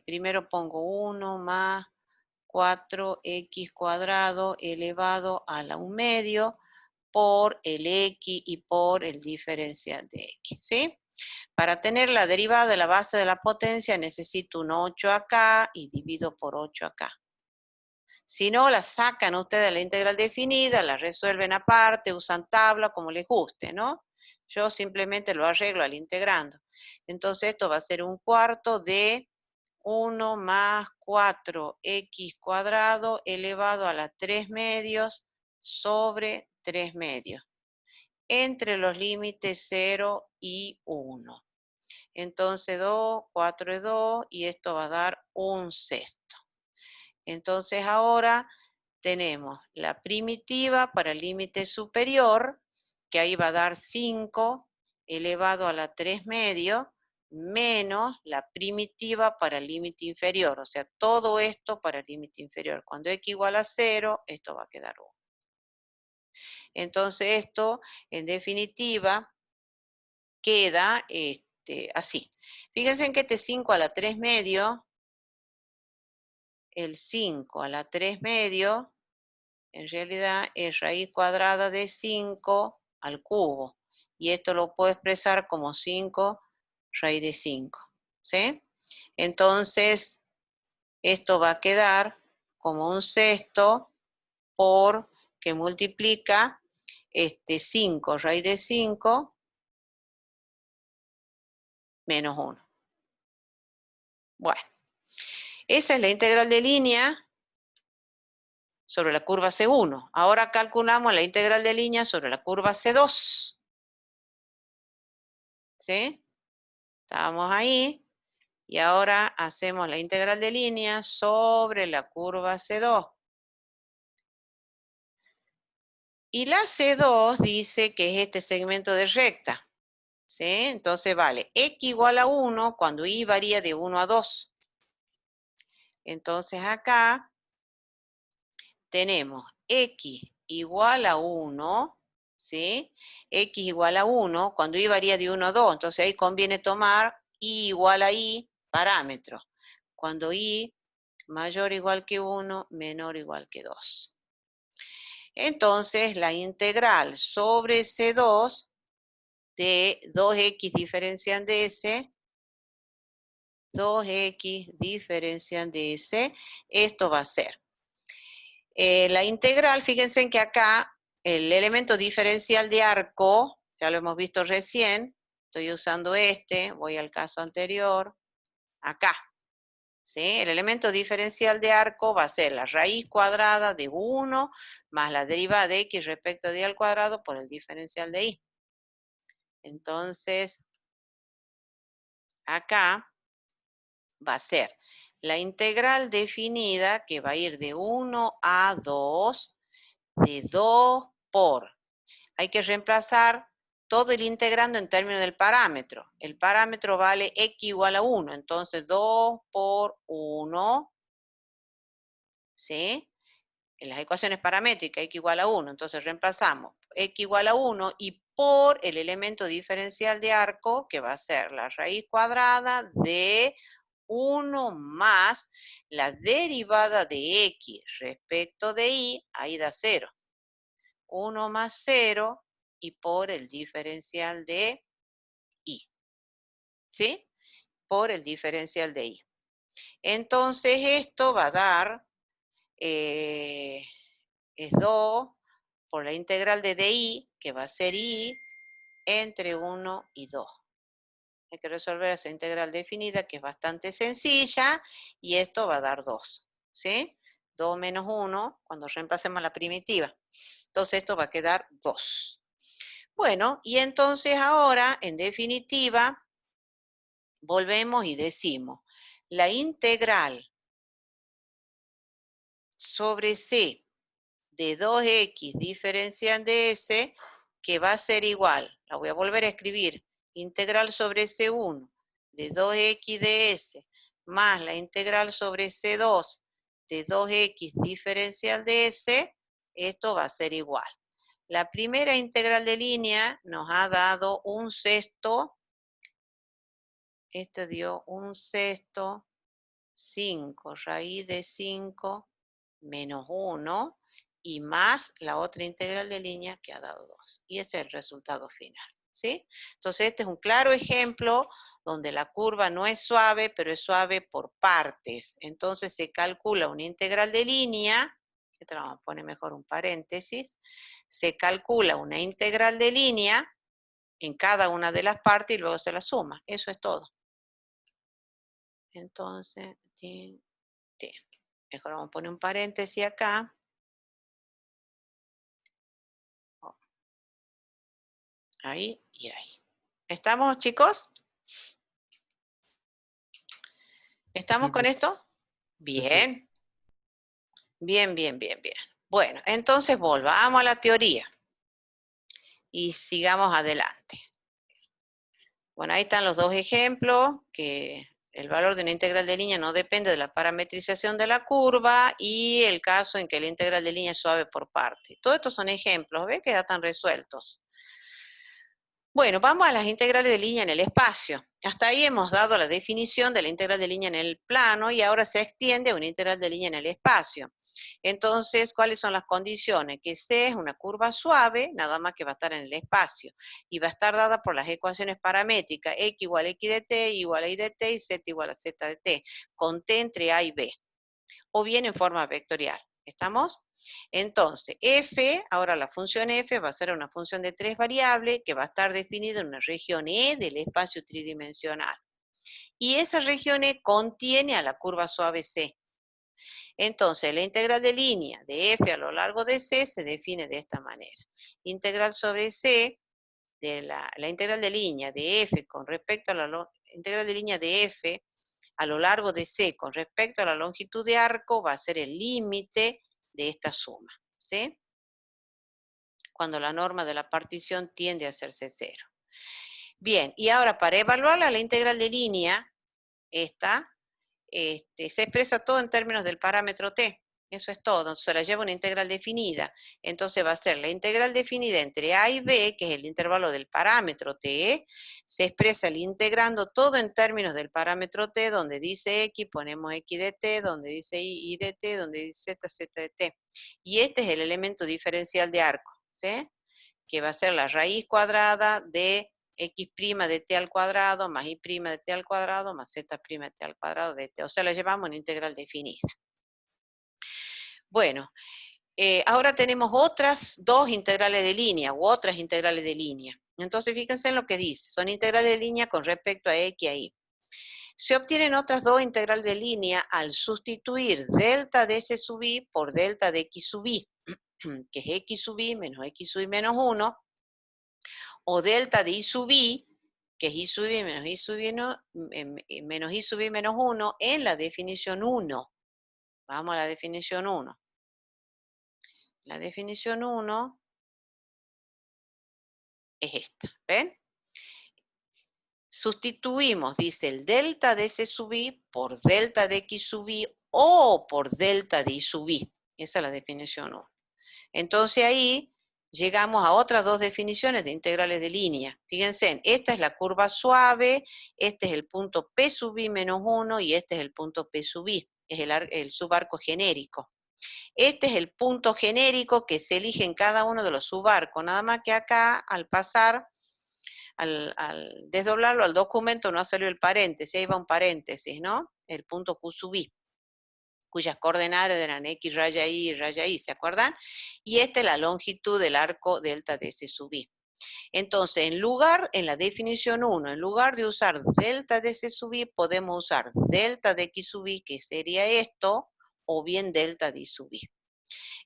primero pongo 1 más 4x cuadrado elevado a la 1 medio por el x y por el diferencial de x, ¿sí? Para tener la derivada de la base de la potencia necesito un 8 acá y divido por 8 acá. Si no, la sacan ustedes la integral definida, la resuelven aparte, usan tabla, como les guste, ¿no? Yo simplemente lo arreglo al integrando. Entonces esto va a ser un cuarto de 1 más 4x cuadrado elevado a la 3 medios sobre 3 medios. entre los límites 0 y 1. Entonces 2, 4 es 2 y esto va a dar 1/6. Entonces ahora tenemos la primitiva para el límite superior, que ahí va a dar 5 elevado a la 3 medio, menos la primitiva para el límite inferior. O sea, todo esto para el límite inferior. Cuando x igual a 0, esto va a quedar 1. Entonces esto, en definitiva, queda así. Fíjense en que este 5 a la 3 medio, el 5 a la 3 medio, en realidad es raíz cuadrada de 5 al cubo. Y esto lo puedo expresar como 5 raíz de 5. ¿Sí? Entonces, esto va a quedar como 1/6 por que multiplica 5 raíz de 5 menos 1. Bueno, esa es la integral de línea sobre la curva C1. Ahora calculamos la integral de línea sobre la curva C2. ¿Sí? Estábamos ahí. Y ahora hacemos la integral de línea sobre la curva C2. Y la C2 dice que es este segmento de recta. ¿Sí? Entonces vale x igual a 1 cuando y varía de 1 a 2. Entonces acá tenemos x igual a 1, ¿sí? X igual a 1 cuando y varía de 1 a 2. Entonces ahí conviene tomar y igual a y parámetro. Cuando y mayor o igual que 1, menor o igual que 2. Entonces la integral sobre C2 de 2x diferencian de S, 2x diferencian de S, esto va a ser la integral, fíjense en que acá el elemento diferencial de arco, ya lo hemos visto recién, estoy usando voy al caso anterior, acá. ¿Sí? El elemento diferencial de arco va a ser la raíz cuadrada de 1 más la derivada de x respecto de y al cuadrado por el diferencial de y. Entonces, acá va a ser la integral definida que va a ir de 1 a 2 de 2 por. Hay que reemplazar todo el integrando en términos del parámetro. El parámetro vale x igual a 1, entonces 2 por 1, ¿sí? En las ecuaciones paramétricas, x igual a 1, entonces reemplazamos x igual a 1 y por el elemento diferencial de arco, que va a ser la raíz cuadrada de 1 más la derivada de x respecto de y, ahí da 0. 1 más 0 y por el diferencial de y. ¿Sí? Por el diferencial de y. Entonces esto va a dar, es 2 por la integral de di, que va a ser y, entre 1 y 2. Hay que resolver esa integral definida, que es bastante sencilla, y esto va a dar 2. ¿Sí? 2 menos 1, cuando reemplacemos la primitiva. Entonces esto va a quedar 2. Bueno, y entonces ahora, en definitiva, volvemos y decimos, la integral sobre C de 2x diferencian de S, que va a ser igual, la voy a volver a escribir, integral sobre C1 de 2x de S, más la integral sobre C2 de 2x diferencial de S, esto va a ser igual. La primera integral de línea nos ha dado 1/6, esto dio 1/6, 5 raíz de 5 menos 1 y más la otra integral de línea que ha dado 2. Y ese es el resultado final. ¿Sí? Entonces este es un claro ejemplo donde la curva no es suave, pero es suave por partes. Entonces se calcula una integral de línea, que te la vamos a poner mejor un paréntesis, se calcula una integral de línea en cada una de las partes y luego se la suma. Eso es todo. Entonces, mejor vamos a poner un paréntesis acá. Ahí y ahí. ¿Estamos, chicos? ¿Estamos Sí, con profe. esto? Perfecto. Bien. Bien, bien, bien, bien. Bueno, entonces volvamos a la teoría y sigamos adelante. Bueno, ahí están los dos ejemplos, que el valor de una integral de línea no depende de la parametrización de la curva y el caso en que la integral de línea es suave por parte. Todos estos son ejemplos, ¿ves? Que ya están resueltos. Bueno, vamos a las integrales de línea en el espacio. Hasta ahí hemos dado la definición de la integral de línea en el plano y ahora se extiende a una integral de línea en el espacio. Entonces, ¿cuáles son las condiciones? Que C es una curva suave, nada más que va a estar en el espacio, y va a estar dada por las ecuaciones paramétricas, x igual a x de t, y igual a y de t, y z igual a z de t, con t entre a y b, o bien en forma vectorial. ¿Estamos? Entonces, f, ahora la función f va a ser una función de 3 variables que va a estar definida en una región E del espacio tridimensional. Y esa región E contiene a la curva suave C. Entonces, la integral de línea de f a lo largo de C se define de esta manera. Integral sobre C, de la integral de línea de f con respecto a la integral de línea de f a lo largo de C con respecto a la longitud de arco va a ser el límite de esta suma, ¿sí? Cuando la norma de la partición tiende a hacerse cero. Bien, y ahora para evaluar la integral de línea, esta, se expresa todo en términos del parámetro t. Eso es todo. Entonces se la lleva una integral definida. Entonces va a ser la integral definida entre a y b, que es el intervalo del parámetro t. Se expresa el integrando todo en términos del parámetro t, donde dice x, ponemos x de t, donde dice y de t, donde dice z, z de t. Y este es el elemento diferencial de arco, ¿sí? Que va a ser la raíz cuadrada de x' de t al cuadrado más y' de t al cuadrado más z' de t al cuadrado de t. O sea, la llevamos en integral definida. Bueno, ahora tenemos otras dos integrales de línea u otras integrales de línea. Entonces, fíjense en lo que dice. Son integrales de línea con respecto a x y a y. Se obtienen otras dos integrales de línea al sustituir delta de s sub i por delta de x sub i, que es x sub i menos x sub i menos 1, o delta de i sub i, que es i sub i menos i sub i, menos i sub i menos 1, en la definición 1. Vamos a la definición 1. La definición 1 es esta, ¿ven? Sustituimos, dice, el delta de s sub i por delta de x sub i o por delta de i sub i. Esa es la definición 1. Entonces ahí llegamos a otras dos definiciones de integrales de línea. Fíjense, esta es la curva suave, este es el punto P sub i menos 1 y este es el punto P sub i, es el subarco genérico. Este es el punto genérico que se elige en cada uno de los subarcos, nada más que acá al pasar, al desdoblarlo al documento no ha salido el paréntesis, ahí va un paréntesis, ¿no? El punto Q sub i, cuyas coordenadas eran x raya y, ¿se acuerdan? Y esta es la longitud del arco delta de S sub i. Entonces, en la definición 1, en lugar de usar delta de S sub i, podemos usar delta de x sub i, que sería esto, o bien delta de y sub i.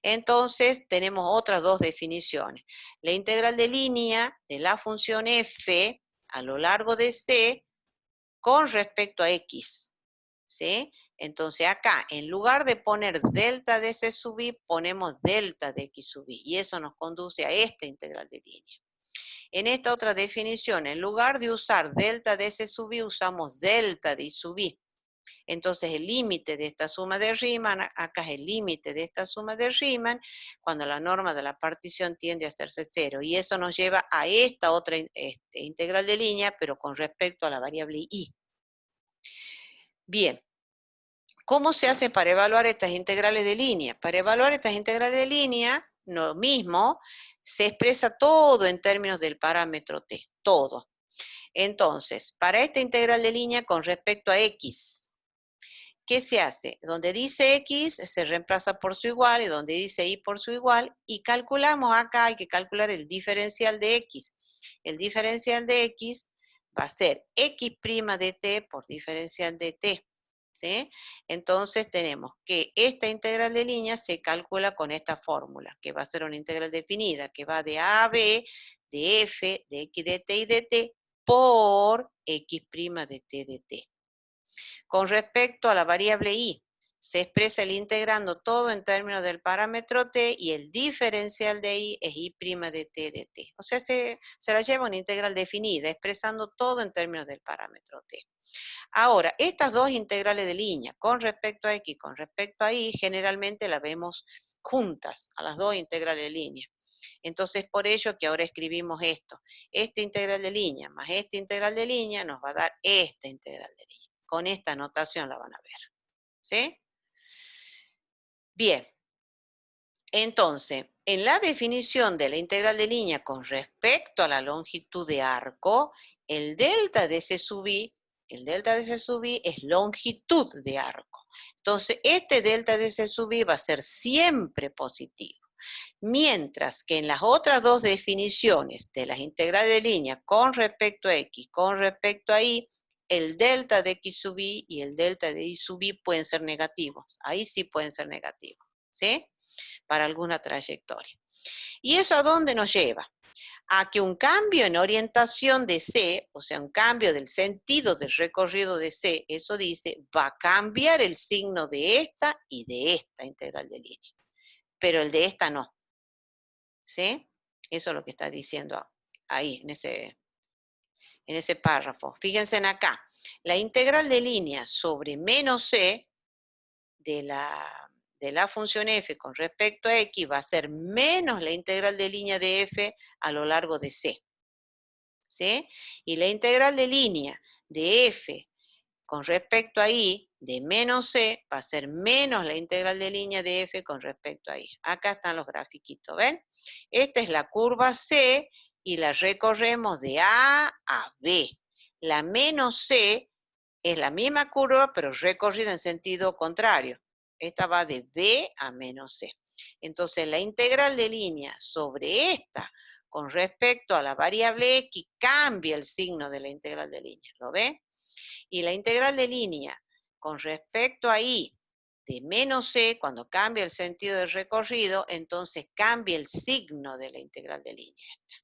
Entonces, tenemos otras dos definiciones. La integral de línea de la función f a lo largo de C con respecto a x, ¿sí? Entonces acá, en lugar de poner delta de S sub i, ponemos delta de x sub i, y eso nos conduce a esta integral de línea. En esta otra definición, en lugar de usar delta de S sub i, usamos delta de y sub i. Entonces el límite de esta suma de Riemann, acá es el límite de esta suma de Riemann, cuando la norma de la partición tiende a hacerse cero. Y eso nos lleva a esta otra integral de línea, pero con respecto a la variable y. Bien, ¿cómo se hace para evaluar estas integrales de línea? Para evaluar estas integrales de línea, lo mismo, se expresa todo en términos del parámetro t, todo. Entonces, para esta integral de línea con respecto a x, ¿qué se hace? Donde dice x se reemplaza por su igual y donde dice y por su igual, y calculamos acá, hay que calcular el diferencial de x. El diferencial de x va a ser x' de t por diferencial de t, ¿sí? Entonces tenemos que esta integral de línea se calcula con esta fórmula, que va a ser una integral definida, que va de a a b de f de x de t y de t por x' de t de t. Con respecto a la variable y, se expresa el integrando todo en términos del parámetro t y el diferencial de y es y' de t de t. O sea, se la lleva una integral definida, expresando todo en términos del parámetro t. Ahora, estas dos integrales de línea, con respecto a x y con respecto a y, generalmente las vemos juntas, a las dos integrales de línea. Entonces, por ello que ahora escribimos esto. Esta integral de línea más esta integral de línea nos va a dar esta integral de línea. Con esta notación la van a ver. ¿Sí? Bien. Entonces, en la definición de la integral de línea con respecto a la longitud de arco, el delta de C sub i, el delta de C sub i es longitud de arco. Entonces, este delta de C sub i va a ser siempre positivo. Mientras que en las otras dos definiciones de las integrales de línea con respecto a x, con respecto a y, el delta de x sub i y el delta de y sub i pueden ser negativos. Ahí sí pueden ser negativos, ¿sí? Para alguna trayectoria. ¿Y eso a dónde nos lleva? A que un cambio en orientación de C, o sea, un cambio del sentido del recorrido de C, eso dice, va a cambiar el signo de esta y de esta integral de línea. Pero el de esta no. ¿Sí? Eso es lo que está diciendo ahí, en ese párrafo. Fíjense en acá. La integral de línea sobre menos C de la función f con respecto a x va a ser menos la integral de línea de f a lo largo de C. ¿Sí? Y la integral de línea de f con respecto a y de menos c va a ser menos la integral de línea de f con respecto a y. Acá están los grafiquitos, ¿ven? Esta es la curva C y la recorremos de A a B. La menos C es la misma curva, pero recorrida en sentido contrario. Esta va de B a menos C. Entonces, la integral de línea sobre esta con respecto a la variable x cambia el signo de la integral de línea. ¿Lo ve? Y la integral de línea con respecto a y de menos c, cuando cambia el sentido del recorrido, entonces cambia el signo de la integral de línea esta.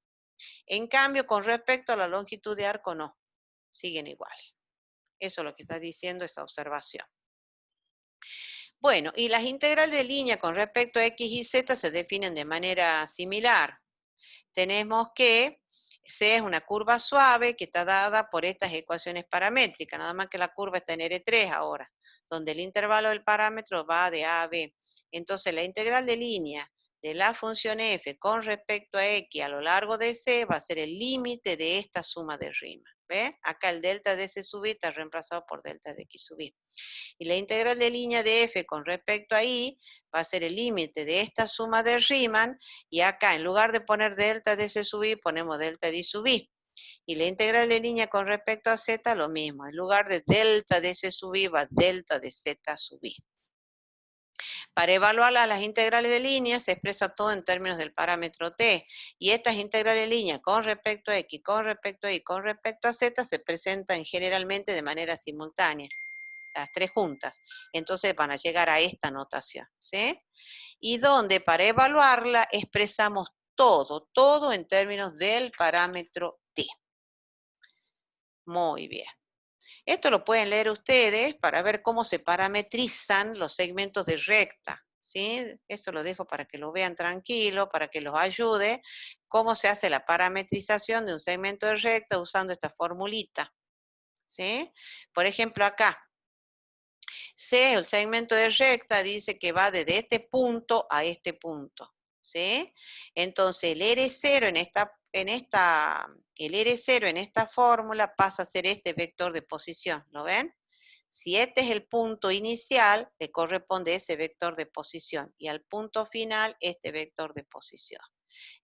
En cambio, con respecto a la longitud de arco, no. Siguen iguales. Eso es lo que está diciendo esa observación. Bueno, y las integrales de línea con respecto a x y z se definen de manera similar. Tenemos que C es una curva suave que está dada por estas ecuaciones paramétricas, nada más que la curva está en R3 ahora, donde el intervalo del parámetro va de A a B. Entonces la integral de línea de la función f con respecto a x a lo largo de C va a ser el límite de esta suma de Riemann. ¿Ven? Acá el delta de C sub i está reemplazado por delta de x sub i. Y la integral de línea de f con respecto a y va a ser el límite de esta suma de Riemann, y acá en lugar de poner delta de C sub i, ponemos delta de y sub i. Y la integral de línea con respecto a z, lo mismo. En lugar de delta de C sub i, va delta de z sub i. Para evaluar las integrales de línea se expresa todo en términos del parámetro t, y estas integrales de línea con respecto a x, con respecto a y, con respecto a z se presentan generalmente de manera simultánea, las tres juntas. Entonces van a llegar a esta notación, ¿sí? Y donde para evaluarla expresamos todo en términos del parámetro t. Muy bien. Esto lo pueden leer ustedes para ver cómo se parametrizan los segmentos de recta, ¿sí? Eso lo dejo para que lo vean tranquilo, para que los ayude, cómo se hace la parametrización de un segmento de recta usando esta formulita, ¿sí? Por ejemplo, acá, C, el segmento de recta, dice que va desde este punto a este punto, ¿sí? Entonces, el R0 el R0 en esta fórmula pasa a ser este vector de posición, ¿lo ven? Si este es el punto inicial, le corresponde ese vector de posición, y al punto final, este vector de posición.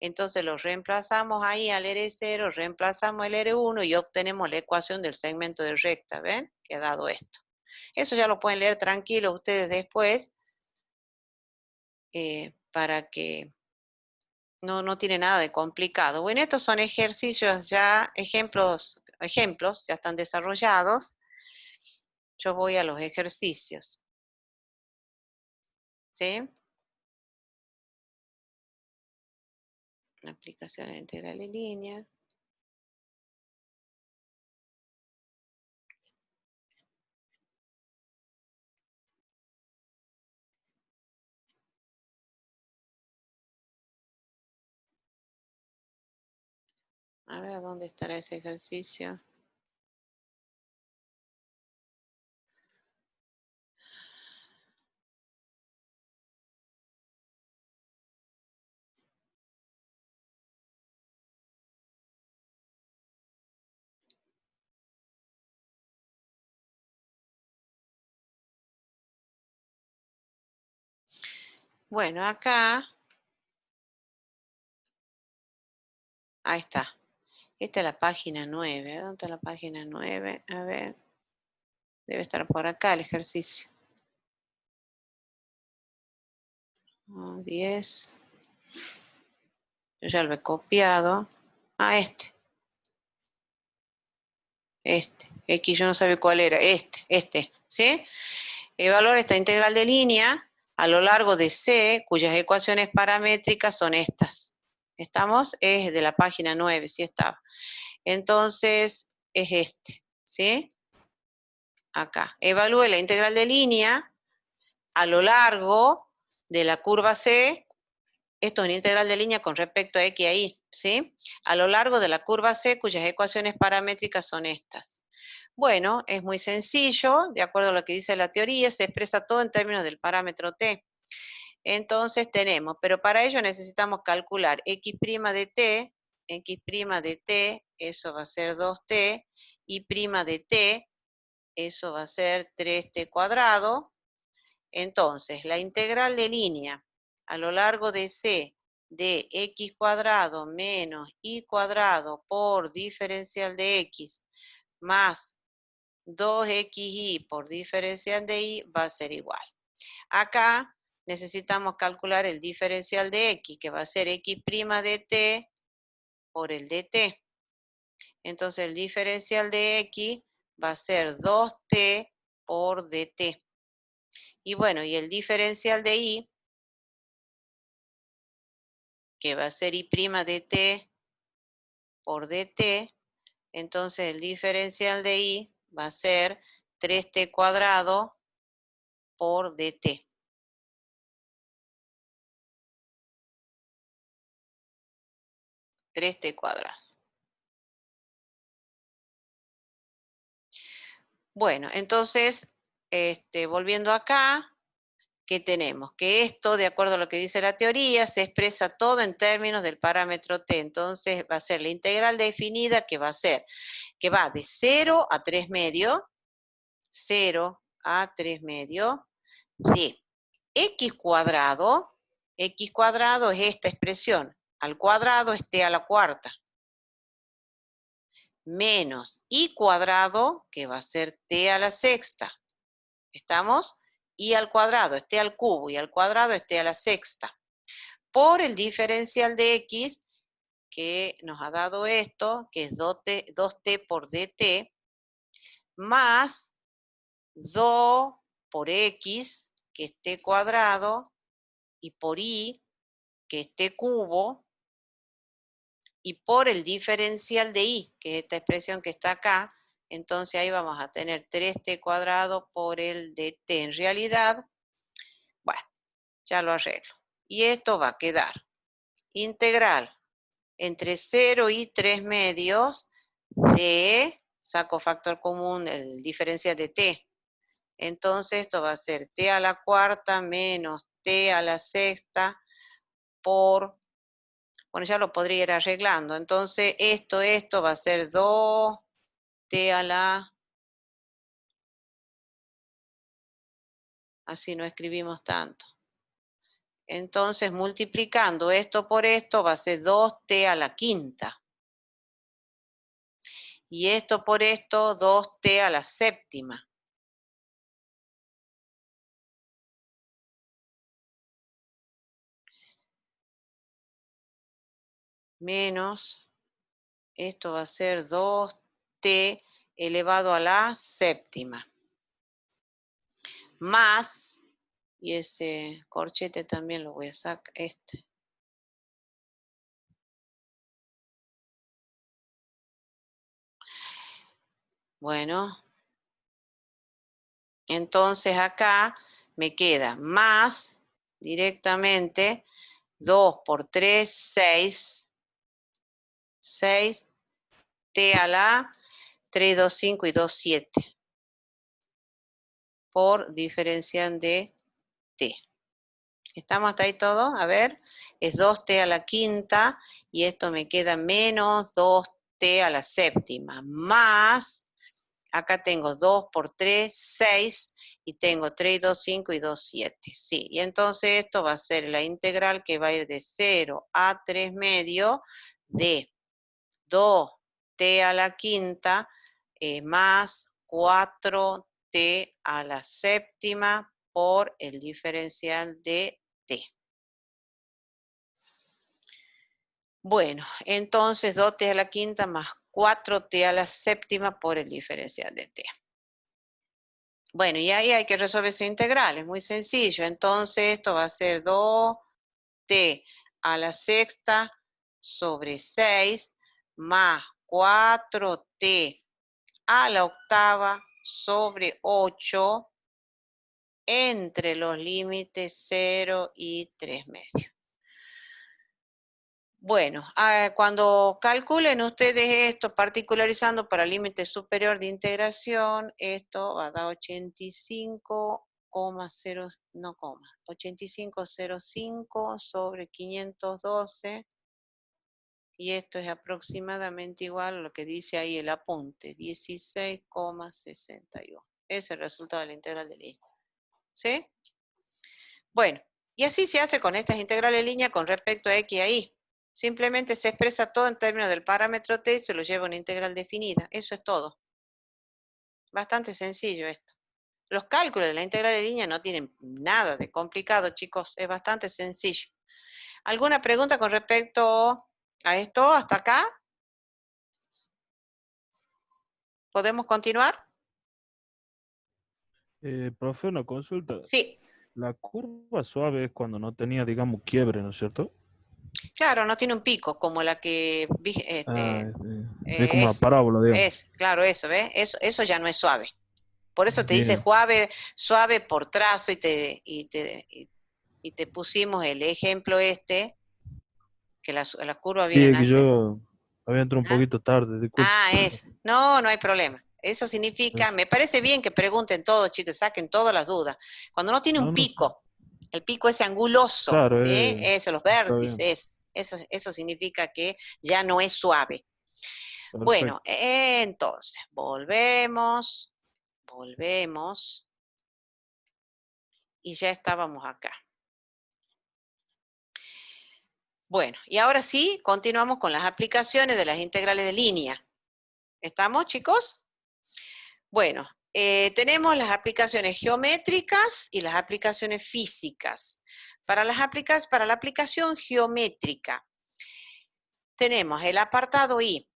Entonces lo reemplazamos ahí al R0, reemplazamos el R1 y obtenemos la ecuación del segmento de recta, ¿ven? Que ha dado esto. Eso ya lo pueden leer tranquilo ustedes después, para que no tiene nada de complicado. Bueno, estos son ejercicios ya, ejemplos ya están desarrollados. Yo voy a los ejercicios. ¿Sí? Aplicación de la integral de línea. A ver, ¿dónde estará ese ejercicio? Bueno, acá, ahí está. Esta es la página 9. ¿Dónde está la página 9? A ver, debe estar por acá el ejercicio. 10. Yo ya lo he copiado. Ah, este. X, yo no sabía cuál era. Este, ¿sí? Evaluar esta integral de línea a lo largo de C, cuyas ecuaciones paramétricas son estas. ¿Estamos? Es de la página 9, sí está. Entonces, es este, ¿sí? Acá. Evalúe la integral de línea a lo largo de la curva C. Esto es una integral de línea con respecto a X y Y, ¿sí? A lo largo de la curva C, cuyas ecuaciones paramétricas son estas. Bueno, es muy sencillo, de acuerdo a lo que dice la teoría, se expresa todo en términos del parámetro t. Entonces tenemos, pero para ello necesitamos calcular x' de t, eso va a ser 2t, y' de t, eso va a ser 3t cuadrado. Entonces, la integral de línea a lo largo de C de x cuadrado menos y cuadrado por diferencial de x más 2xy por diferencial de y va a ser igual. Acá necesitamos calcular el diferencial de x, que va a ser x' de t por el dt. Entonces el diferencial de x va a ser 2t por dt. Y bueno, y el diferencial de y, que va a ser y' de t por dt, entonces el diferencial de y va a ser 3t cuadrado por dt. T cuadrado. Bueno, entonces, volviendo acá, ¿qué tenemos? Que esto, de acuerdo a lo que dice la teoría, se expresa todo en términos del parámetro t. Entonces va a ser la integral definida que va a ser, que va de 0 a 3 medios, 0 a 3 medios, de x cuadrado es esta expresión, al cuadrado es t a la cuarta, menos y cuadrado, que va a ser t a la sexta. ¿Estamos? Y al cuadrado es t al cubo y al cuadrado es t a la sexta. Por el diferencial de x, que nos ha dado esto, que es 2t por dt, más 2 por x, que es t cuadrado, y por y, que es t cubo, y por el diferencial de y, que es esta expresión que está acá, entonces ahí vamos a tener 3t cuadrado por el dt. En realidad, bueno, ya lo arreglo. Y esto va a quedar integral entre 0 y 3 medios de, saco factor común, el diferencial de t. Entonces esto va a ser t a la cuarta menos t a la sexta por, bueno, ya lo podría ir arreglando. Entonces esto va a ser 2t a la, así no escribimos tanto. Entonces multiplicando esto por esto va a ser 2t a la quinta. Y esto por esto, 2t a la séptima. Menos, esto va a ser 2t elevado a la séptima. Más, y ese corchete también lo voy a sacar, Bueno, entonces acá me queda más directamente 2 por 3, 6. 6, t a la 3, 2, 5 y 2, 7. Por diferencial de t. ¿Estamos hasta ahí todo? A ver, es 2t a la quinta y esto me queda menos 2t a la séptima, más, acá tengo 2 por 3, 6, y tengo 3, 2, 5 y 2, 7. Sí, y entonces esto va a ser la integral que va a ir de 0 a 3 medio de 2t a la quinta más 4t a la séptima por el diferencial de t. Bueno, entonces 2t a la quinta más 4t a la séptima por el diferencial de t. Bueno, y ahí hay que resolver esa integral, es muy sencillo. Entonces esto va a ser 2t a la sexta sobre 6 más 4t a la octava sobre 8 entre los límites 0 y 3 medios. Bueno, cuando calculen ustedes esto, particularizando para límite superior de integración, esto va a dar 85,0, no coma, 85,05 sobre 512, y esto es aproximadamente igual a lo que dice ahí el apunte, 16,61. Ese es el resultado de la integral de línea. ¿Sí? Bueno, y así se hace con estas integrales de línea con respecto a x y a y. Simplemente se expresa todo en términos del parámetro t y se lo lleva a una integral definida. Eso es todo. Bastante sencillo esto. Los cálculos de la integral de línea no tienen nada de complicado, chicos. Es bastante sencillo. ¿Alguna pregunta con respecto a esto hasta acá? ¿Podemos continuar? Profe, una consulta. Sí. La curva suave es cuando no tenía, digamos, quiebre, ¿no es cierto? Claro, no tiene un pico como la que Ah, es como una es, parábola, digamos. claro, eso, ¿ves? Eso ya no es suave. Por eso te dice Bien. suave por trazo y te pusimos el ejemplo que las curvas Sí, vienen es a que ser. yo había entrado un ¿Ah? poquito tarde, disculpe. No, no hay problema. Eso significa, me parece bien que pregunten todo, chicos, saquen todas las dudas. Cuando no tiene un No, no, sí. pico, el pico es anguloso, Claro, ¿sí? Eso, los está bien. vértices, eso significa que ya no es suave. Bueno, Perfecto. entonces, volvemos, y ya estábamos acá. Bueno, y ahora sí, continuamos con las aplicaciones de las integrales de línea. ¿Estamos, chicos? Bueno, tenemos las aplicaciones geométricas y las aplicaciones físicas. Para la aplicación geométrica, tenemos el apartado I,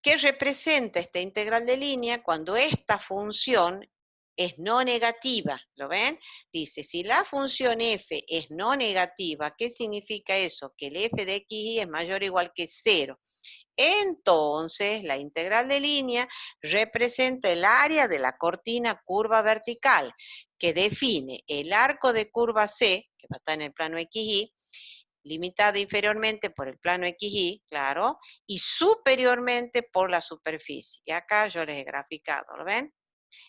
que representa esta integral de línea cuando esta función es no negativa. ¿Lo ven? Dice, si la función f es no negativa, ¿qué significa eso? Que el f de xy es mayor o igual que 0. Entonces, la integral de línea representa el área de la cortina curva vertical, que define el arco de curva C, que va a estar en el plano XY, limitada inferiormente por el plano XY, claro, y superiormente por la superficie. Y acá yo les he graficado, ¿lo ven?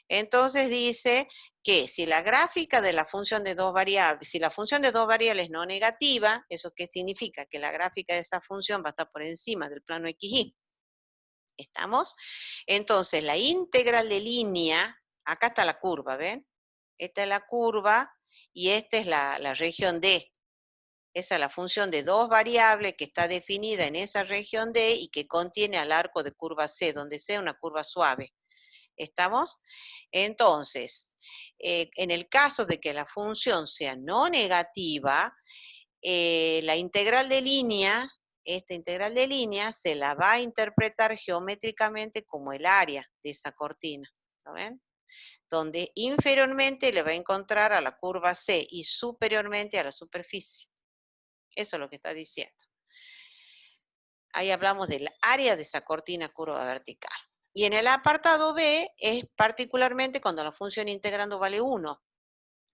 Entonces dice que si la gráfica de la función de dos variables, si la función de dos variables es no negativa, ¿eso qué significa? Que la gráfica de esa función va a estar por encima del plano XY. ¿Estamos? Entonces, la integral de línea, acá está la curva, ¿ven? Esta es la curva y esta es la región D. Esa es la función de dos variables que está definida en esa región D y que contiene al arco de curva C, donde sea una curva suave. ¿Estamos? Entonces, en el caso de que la función sea no negativa, la integral de línea, esta integral de línea se la va a interpretar geométricamente como el área de esa cortina. ¿Lo ven? Donde inferiormente le va a encontrar a la curva C y superiormente a la superficie. Eso es lo que está diciendo. Ahí hablamos del área de esa cortina curva vertical. Y en el apartado B es particularmente cuando la función integrando vale 1.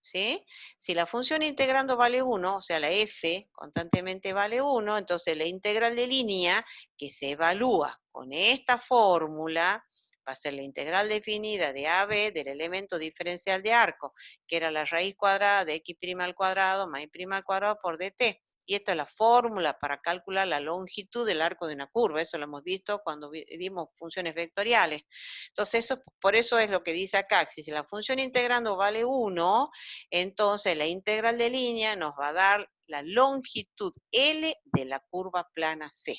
¿Sí? Si la función integrando vale 1, o sea, la f constantemente vale 1, entonces la integral de línea que se evalúa con esta fórmula va a ser la integral definida de AB del elemento diferencial de arco, que era la raíz cuadrada de x' al cuadrado más y' al cuadrado por dt. Y esto es la fórmula para calcular la longitud del arco de una curva. Eso lo hemos visto cuando dimos funciones vectoriales. Entonces, por eso es lo que dice acá, que si la función integrando vale 1, entonces la integral de línea nos va a dar la longitud L de la curva plana C.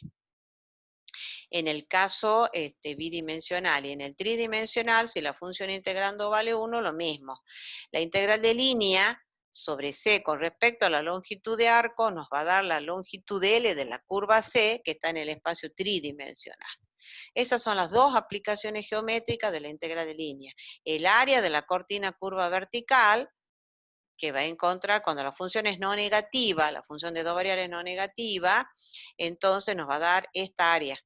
En el caso bidimensional y en el tridimensional, si la función integrando vale 1, lo mismo. La integral de línea sobre C con respecto a la longitud de arco nos va a dar la longitud L de la curva C que está en el espacio tridimensional. Esas son las dos aplicaciones geométricas de la integral de línea. El área de la cortina curva vertical, que va a encontrar cuando la función es no negativa, la función de dos variables no negativa, entonces nos va a dar esta área,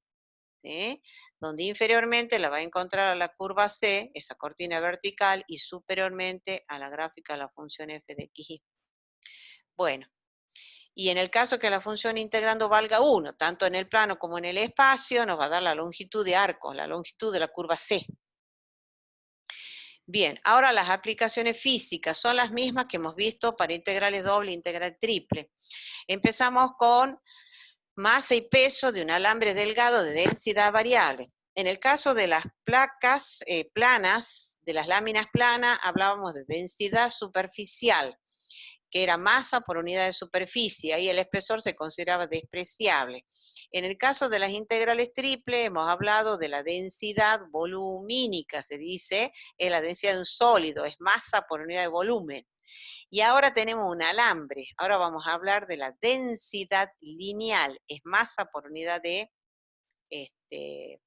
¿sí? Donde inferiormente la va a encontrar a la curva C, esa cortina vertical, y superiormente a la gráfica de la función f de x. Bueno, y en el caso que la función integrando valga 1, tanto en el plano como en el espacio, nos va a dar la longitud de arco, la longitud de la curva C. Bien, ahora las aplicaciones físicas son las mismas que hemos visto para integrales doble e integral triple. Empezamos con masa y peso de un alambre delgado de densidad variable. En el caso de las placas planas, de las láminas planas, hablábamos de densidad superficial, que era masa por unidad de superficie, ahí el espesor se consideraba despreciable. En el caso de las integrales triple, hemos hablado de la densidad volumínica, se dice, es la densidad de un sólido, es masa por unidad de volumen. Y ahora tenemos un alambre, ahora vamos a hablar de la densidad lineal, es masa por unidad de,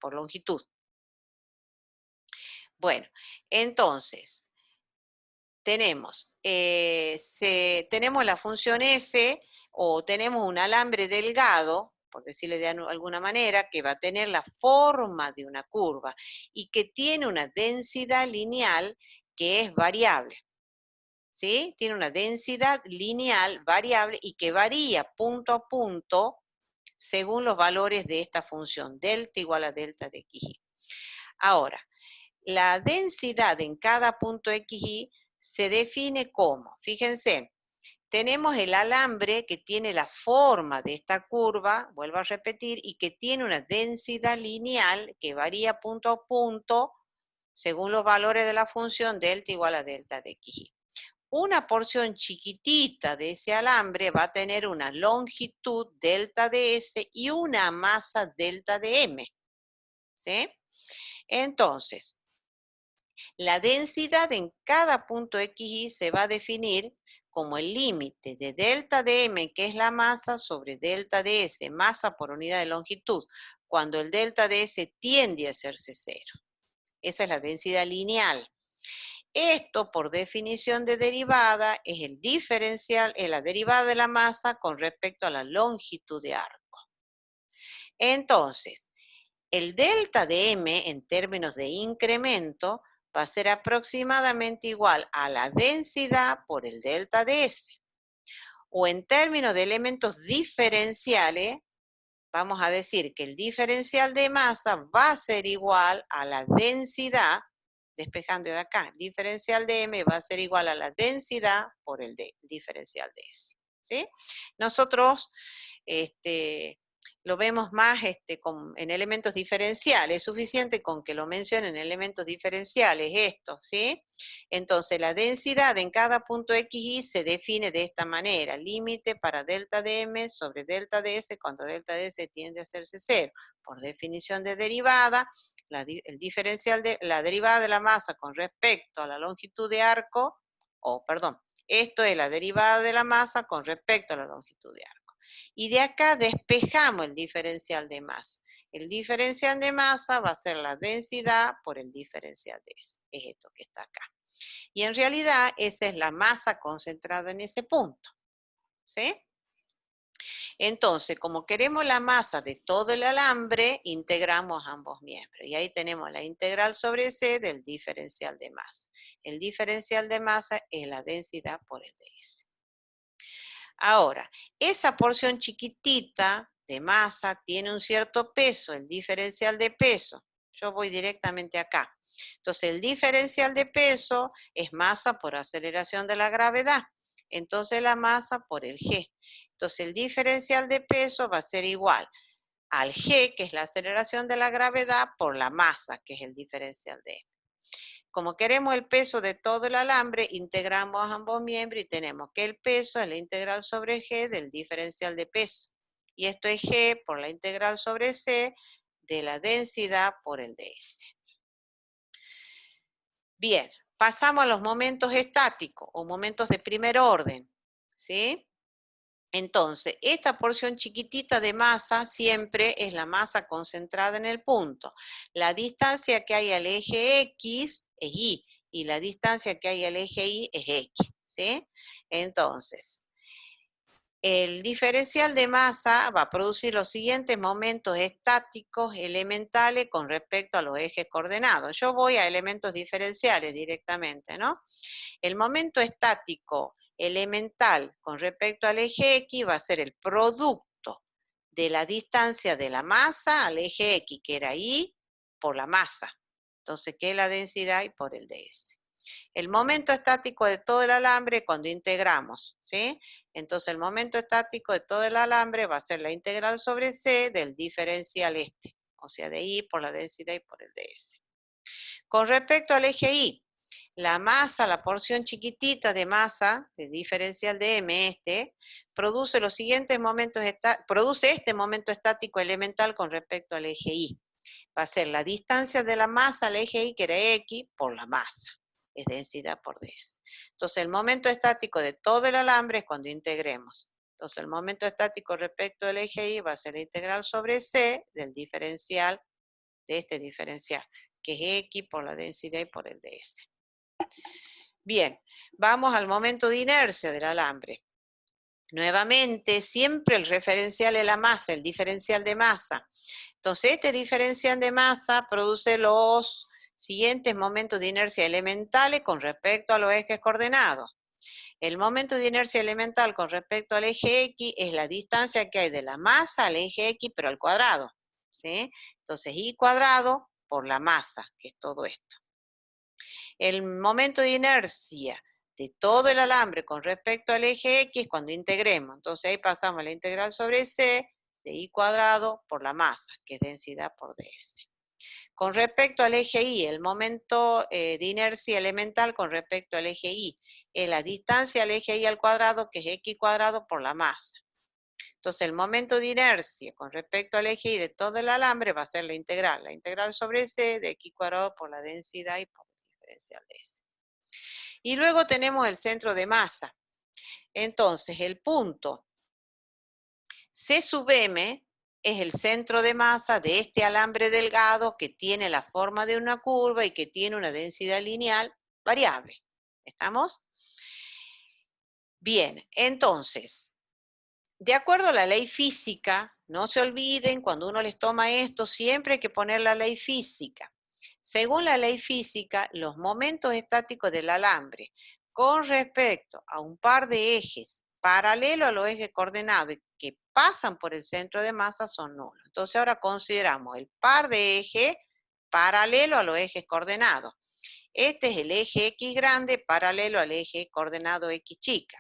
por longitud. Bueno, entonces, tenemos la función f, o tenemos un alambre delgado, por decirle de alguna manera, que va a tener la forma de una curva y que tiene una densidad lineal que es variable. ¿Sí? Tiene una densidad lineal variable y que varía punto a punto según los valores de esta función, delta igual a delta de xy. Ahora, la densidad en cada punto xy se define como, fíjense, tenemos el alambre que tiene la forma de esta curva, vuelvo a repetir, y que tiene una densidad lineal que varía punto a punto según los valores de la función delta igual a delta de xy. Una porción chiquitita de ese alambre va a tener una longitud delta de S y una masa delta de M. ¿Sí? Entonces, la densidad en cada punto xy se va a definir como el límite de delta de M, que es la masa, sobre delta de S, masa por unidad de longitud, cuando el delta de S tiende a hacerse cero. Esa es la densidad lineal. Esto, por definición de derivada, es el diferencial, es la derivada de la masa con respecto a la longitud de arco. Entonces, el delta de M en términos de incremento va a ser aproximadamente igual a la densidad por el delta de S. O en términos de elementos diferenciales, vamos a decir que el diferencial de masa va a ser igual a la densidad, despejando de acá, diferencial de M va a ser igual a la densidad por el diferencial de S. ¿Sí? Nosotros lo vemos más en elementos diferenciales, es suficiente con que lo mencionen en elementos diferenciales esto, ¿sí? Entonces la densidad en cada punto xy se define de esta manera, límite para delta de M sobre delta de S cuando delta de S tiende a hacerse cero. Por definición de derivada, la derivada de la masa con respecto a la longitud de arco, esto es la derivada de la masa con respecto a la longitud de arco. Y de acá despejamos el diferencial de masa. El diferencial de masa va a ser la densidad por el diferencial de S. Es esto que está acá. Y en realidad esa es la masa concentrada en ese punto. ¿Sí? Entonces, como queremos la masa de todo el alambre, integramos ambos miembros. Y ahí tenemos la integral sobre C del diferencial de masa. El diferencial de masa es la densidad por el ds. Ahora, esa porción chiquitita de masa tiene un cierto peso, el diferencial de peso. Yo voy directamente acá. Entonces, el diferencial de peso es masa por aceleración de la gravedad. Entonces, la masa por el G. Entonces, el diferencial de peso va a ser igual al G, que es la aceleración de la gravedad, por la masa, que es el diferencial de M. Como queremos el peso de todo el alambre, integramos ambos miembros y tenemos que el peso es la integral sobre G del diferencial de peso. Y esto es G por la integral sobre C de la densidad por el ds. Bien, pasamos a los momentos estáticos o momentos de primer orden, ¿sí? Entonces, esta porción chiquitita de masa siempre es la masa concentrada en el punto. La distancia que hay al eje X es Y y la distancia que hay al eje Y es X, ¿sí? Entonces, el diferencial de masa va a producir los siguientes momentos estáticos elementales con respecto a los ejes coordenados. Yo voy a elementos diferenciales directamente, ¿no? El momento estático elemental con respecto al eje X va a ser el producto de la distancia de la masa al eje X, que era Y, por la masa. Entonces, ¿qué es la densidad? Y por el ds. El momento estático de todo el alambre cuando integramos, ¿sí? Entonces, el momento estático de todo el alambre va a ser la integral sobre C del diferencial este, o sea, de I por la densidad y por el ds. Con respecto al eje Y, la masa, la porción chiquitita de masa, de diferencial de M, produce los siguientes momentos, produce este momento estático elemental con respecto al eje Y. Va a ser la distancia de la masa al eje Y, que era X, por la masa. Es densidad por ds. Entonces, el momento estático de todo el alambre es cuando integremos. Entonces, el momento estático respecto al eje Y va a ser la integral sobre C del diferencial, de este diferencial, que es X por la densidad y por el ds. Bien, vamos al momento de inercia del alambre. Nuevamente, siempre el referencial es la masa, el diferencial de masa. Entonces, este diferencial de masa produce los siguientes momentos de inercia elementales con respecto a los ejes coordenados. El momento de inercia elemental con respecto al eje X es la distancia que hay de la masa al eje X, pero al cuadrado, ¿sí? Entonces, Y cuadrado por la masa, que es todo esto. El momento de inercia de todo el alambre con respecto al eje X cuando integremos. Entonces ahí pasamos a la integral sobre C de I cuadrado por la masa, que es densidad por ds. Con respecto al eje Y, el momento de inercia elemental con respecto al eje Y es la distancia al eje Y al cuadrado, que es X cuadrado por la masa. Entonces el momento de inercia con respecto al eje Y de todo el alambre va a ser la integral sobre C de X cuadrado por la densidad y por el diferencial de S. Y luego tenemos el centro de masa. Entonces, el punto C sub M es el centro de masa de este alambre delgado que tiene la forma de una curva y que tiene una densidad lineal variable. ¿Estamos? Bien, entonces, de acuerdo a la ley física, no se olviden, cuando uno les toma esto, siempre hay que poner la ley física. Según la ley física, los momentos estáticos del alambre con respecto a un par de ejes paralelo a los ejes coordenados y que pasan por el centro de masa son nulos. Entonces ahora consideramos el par de ejes paralelo a los ejes coordenados. Este es el eje X grande paralelo al eje coordenado X chica.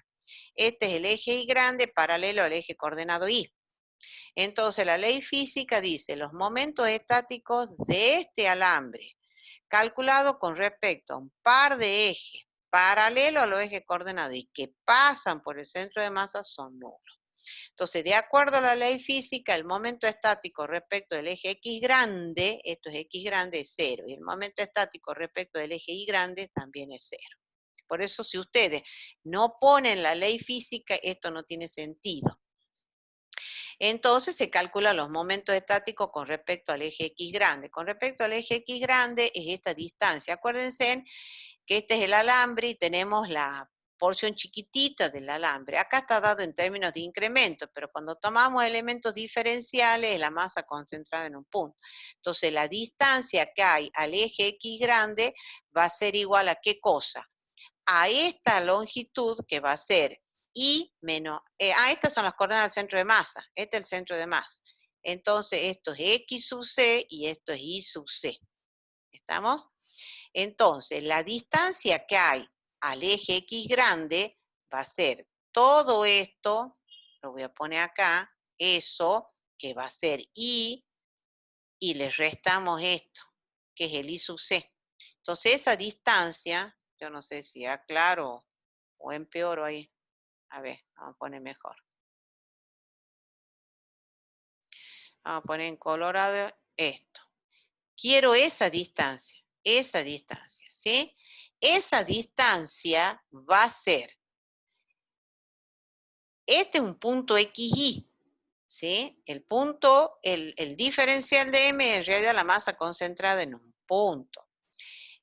Este es el eje Y grande paralelo al eje coordenado Y. Entonces la ley física dice los momentos estáticos de este alambre calculado con respecto a un par de ejes paralelo a los ejes coordenados y que pasan por el centro de masa son nulos. Entonces, de acuerdo a la ley física, el momento estático respecto del eje X grande, esto es X grande, es 0, y el momento estático respecto del eje Y grande también es 0. Por eso, si ustedes no ponen la ley física, esto no tiene sentido. Entonces se calculan los momentos estáticos con respecto al eje X grande. Con respecto al eje X grande es esta distancia. Acuérdense que este es el alambre y tenemos la porción chiquitita del alambre. Acá está dado en términos de incremento, pero cuando tomamos elementos diferenciales es la masa concentrada en un punto. Entonces la distancia que hay al eje X grande va a ser igual a ¿qué cosa? A esta longitud que va a ser I menos, estas son las coordenadas del centro de masa, este es el centro de masa. Entonces esto es X sub C y esto es Y sub C. ¿Estamos? Entonces la distancia que hay al eje X grande va a ser todo esto, lo voy a poner acá, eso que va a ser I, y le restamos esto, que es el I sub C. Entonces esa distancia, yo no sé si aclaro o empeoro ahí. A ver, vamos a poner mejor. Vamos a poner en colorado esto. Quiero esa distancia, ¿sí? Esa distancia va a ser, este es un punto XY, ¿sí? El punto, el diferencial de M es en realidad la masa concentrada en un punto.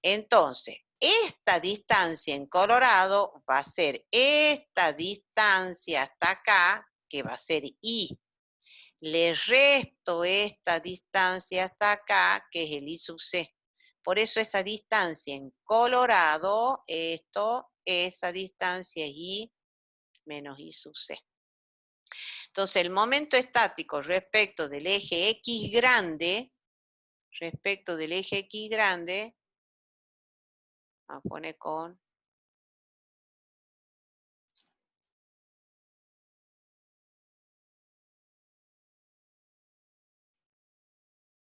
Entonces, esta distancia en colorado va a ser esta distancia hasta acá, que va a ser I. Le resto esta distancia hasta acá, que es el I sub C. Por eso esa distancia en colorado, esa distancia es I menos I sub C. Entonces, el momento estático respecto del eje X grande, vamos a poner con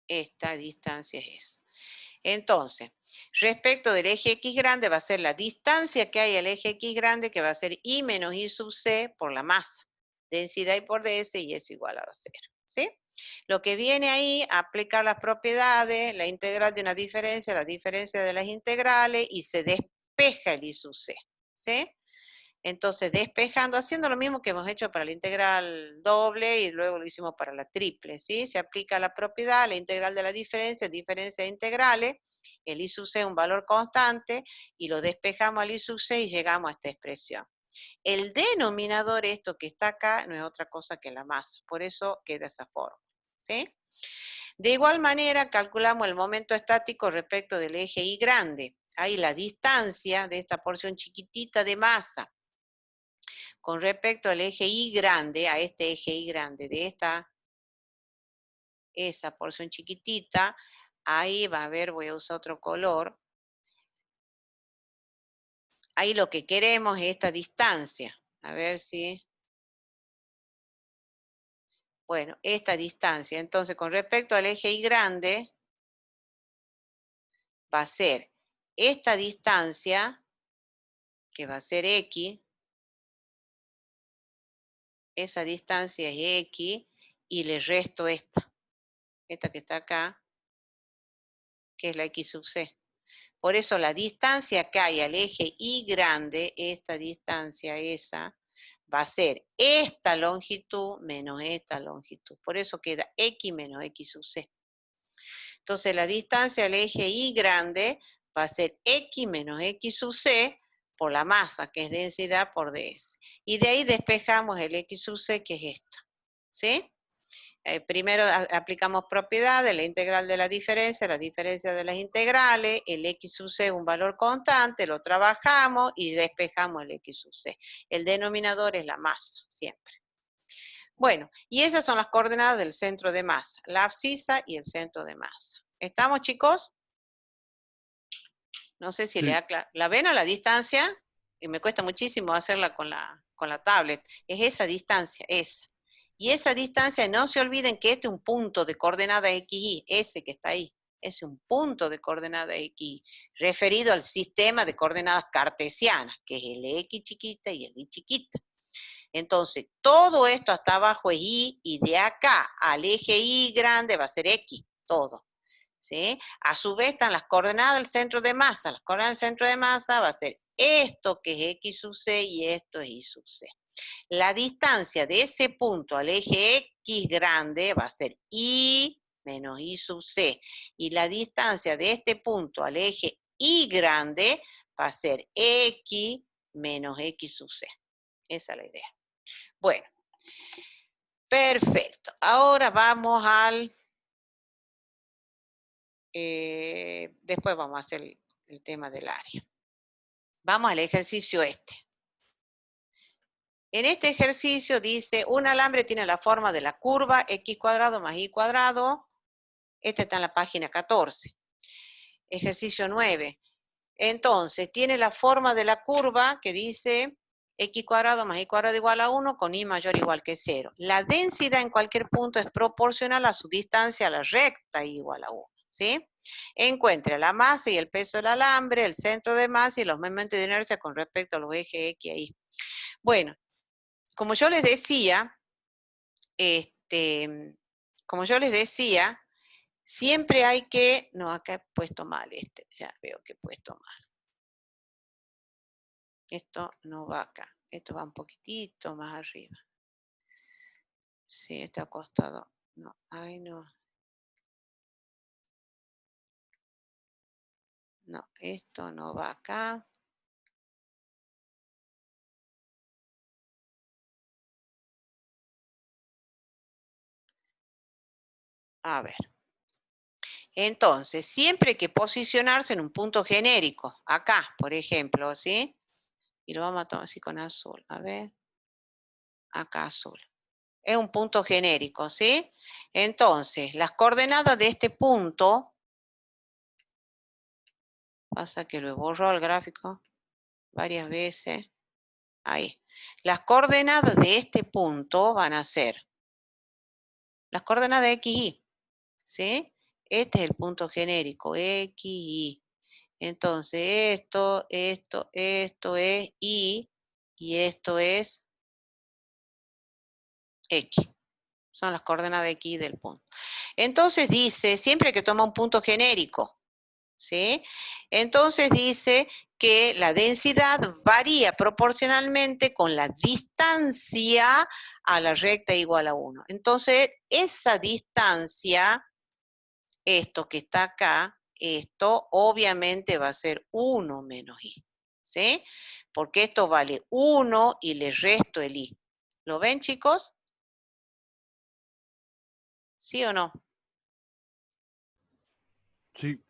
esta distancia es. Entonces, respecto del eje X grande va a ser la distancia que hay al eje X grande, que va a ser I menos I sub C por la masa. Densidad I por ds y es igual a 0. ¿Sí? Lo que viene ahí, aplicar las propiedades, la integral de una diferencia, la diferencia de las integrales y se despeja el I sub C. ¿Sí? Entonces, despejando, haciendo lo mismo que hemos hecho para la integral doble y luego lo hicimos para la triple, ¿sí? Se aplica la propiedad, la integral de la diferencia de integrales, el I sub C es un valor constante y lo despejamos al I sub C y llegamos a esta expresión. El denominador, esto que está acá, no es otra cosa que la masa, por eso queda esa forma, ¿sí? De igual manera, calculamos el momento estático respecto del eje Y grande. Ahí la distancia de esta porción chiquitita de masa con respecto al eje Y grande, a este eje Y grande, de esa porción chiquitita, ahí va a haber, voy a usar otro color, ahí lo que queremos es esta distancia, a ver si, bueno, esta distancia, entonces con respecto al eje Y grande, va a ser esta distancia, que va a ser X, esa distancia es X, y le resto esta que está acá, que es la X sub C. Por eso la distancia que hay al eje Y grande, esta distancia esa, va a ser esta longitud menos esta longitud. Por eso queda X menos X sub C. Entonces la distancia al eje Y grande va a ser X menos X sub C por la masa, que es densidad por ds. Y de ahí despejamos el X sub C, que es esto. ¿Sí? Primero aplicamos propiedades, la integral de la diferencia de las integrales, el X sub C es un valor constante, lo trabajamos y despejamos el X sub C. El denominador es la masa, siempre. Bueno, y esas son las coordenadas del centro de masa, la abscisa y el centro de masa. ¿Estamos, chicos? No sé si Sí. le aclaro. ¿La ven a la distancia? Y me cuesta muchísimo hacerla con la tablet. Es esa distancia, esa. Y esa distancia, no se olviden que este es un punto de coordenada XY, ese que está ahí. Es un punto de coordenada XY, referido al sistema de coordenadas cartesianas, que es el X chiquita y el Y chiquita. Entonces, todo esto hasta abajo es Y, y de acá al eje Y grande va a ser X, todo. ¿Sí? A su vez están las coordenadas del centro de masa. Las coordenadas del centro de masa va a ser esto que es X sub C y esto es Y sub C. La distancia de ese punto al eje X grande va a ser Y menos Y sub C. Y la distancia de este punto al eje Y grande va a ser X menos X sub C. Esa es la idea. Bueno, perfecto. Ahora vamos al... después vamos a hacer el tema del área. Vamos al ejercicio este. En este ejercicio dice, un alambre tiene la forma de la curva x cuadrado más y cuadrado. Este está en la página 14. Ejercicio 9. Entonces, tiene la forma de la curva que dice x cuadrado más y cuadrado igual a 1 con y mayor o igual que 0. La densidad en cualquier punto es proporcional a su distancia a la recta y igual a 1. ¿Sí? Encuentre la masa y el peso del alambre, el centro de masa y los momentos de inercia con respecto a los ejes X y Y. Bueno, como yo les decía, siempre hay que... No, acá he puesto mal ya veo que he puesto mal. Esto no va acá, esto va un poquitito más arriba. Sí, está acostado. No, ay no. No, esto no va acá. A ver. Entonces, siempre hay que posicionarse en un punto genérico. Acá, por ejemplo, ¿sí? Y lo vamos a tomar así con azul. A ver. Acá azul. Es un punto genérico, ¿sí? Entonces, las coordenadas de este punto... Pasa que lo he borrado el gráfico varias veces. Ahí. Las coordenadas de este punto van a ser las coordenadas de X, Y. ¿Sí? Este es el punto genérico, X, Y. Entonces, esto es Y y esto es X. Son las coordenadas de X del punto. Entonces dice, siempre que toma un punto genérico, ¿sí? Entonces dice que la densidad varía proporcionalmente con la distancia a la recta igual a 1. Entonces, esa distancia, esto que está acá, esto obviamente va a ser 1 menos y, ¿sí? Porque esto vale 1 y le resto el y. ¿Lo ven, chicos? ¿Sí o no? Sí.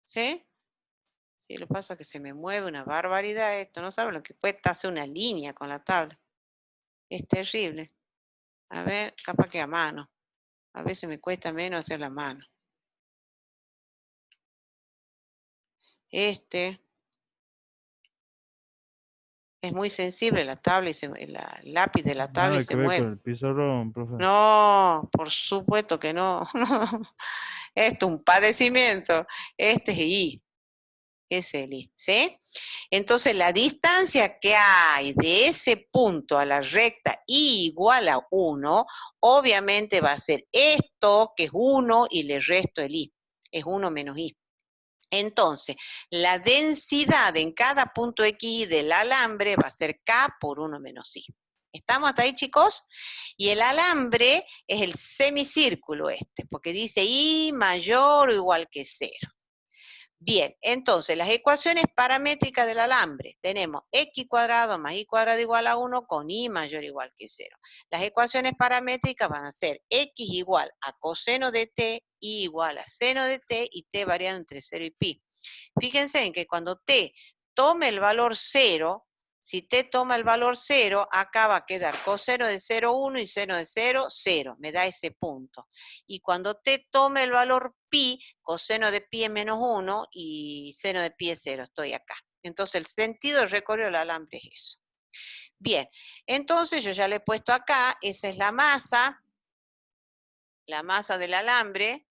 ¿Sí? Sí, lo que pasa es que se me mueve una barbaridad esto. No saben lo que cuesta hacer una línea con la tabla. Es terrible. A ver, capaz que a mano. A veces me cuesta menos hacer la mano. Es muy sensible la tabla y el lápiz de la tabla y Nada se que ver con mueve. el pizarrón, profe. No, por supuesto que no. Esto es un padecimiento. Este es I. Es el I, ¿sí? Entonces la distancia que hay de ese punto a la recta I igual a 1, obviamente va a ser esto, que es 1, y le resto el I. Es 1 menos I. Entonces, la densidad en cada punto X del alambre va a ser K por 1 menos I. ¿Estamos hasta ahí, chicos? Y el alambre es el semicírculo porque dice I mayor o igual que 0. Bien, entonces las ecuaciones paramétricas del alambre. Tenemos x cuadrado más y cuadrado igual a 1 con y mayor o igual que 0. Las ecuaciones paramétricas van a ser x igual a coseno de t, y igual a seno de t y t variando entre 0 y pi. Fíjense en que cuando t tome el valor 0, si t toma el valor 0, acá va a quedar coseno de 0, 1 y seno de 0, 0. Me da ese punto. Y cuando t tome el valor pi, coseno de pi es menos 1 y seno de pi es 0. Estoy acá. Entonces el sentido del recorrido del alambre es eso. Bien, entonces yo ya le he puesto acá, esa es la masa del alambre,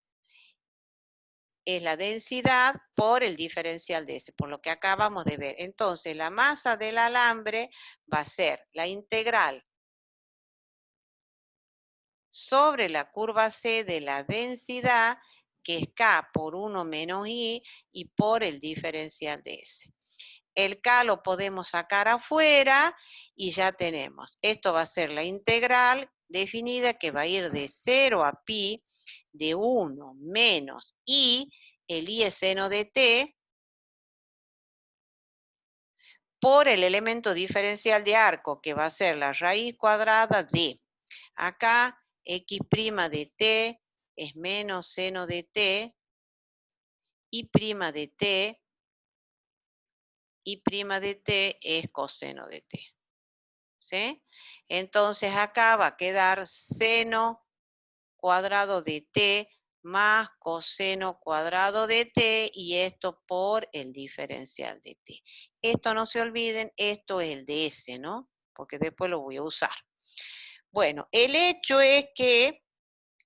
es la densidad por el diferencial de ese, por lo que acabamos de ver. Entonces, la masa del alambre va a ser la integral sobre la curva C de la densidad, que es K por 1 menos I, y por el diferencial de ese. El K lo podemos sacar afuera y ya tenemos. Esto va a ser la integral definida que va a ir de 0 a pi de 1 menos I, el I es seno de t, por el elemento diferencial de arco, que va a ser la raíz cuadrada de, acá x' de t es menos seno de t, y' de t, y' de t es coseno de t. ¿Sí? Entonces acá va a quedar seno cuadrado de t más coseno cuadrado de t, y esto por el diferencial de t. Esto no se olviden, esto es el de s, ¿no? Porque después lo voy a usar. Bueno, el hecho es que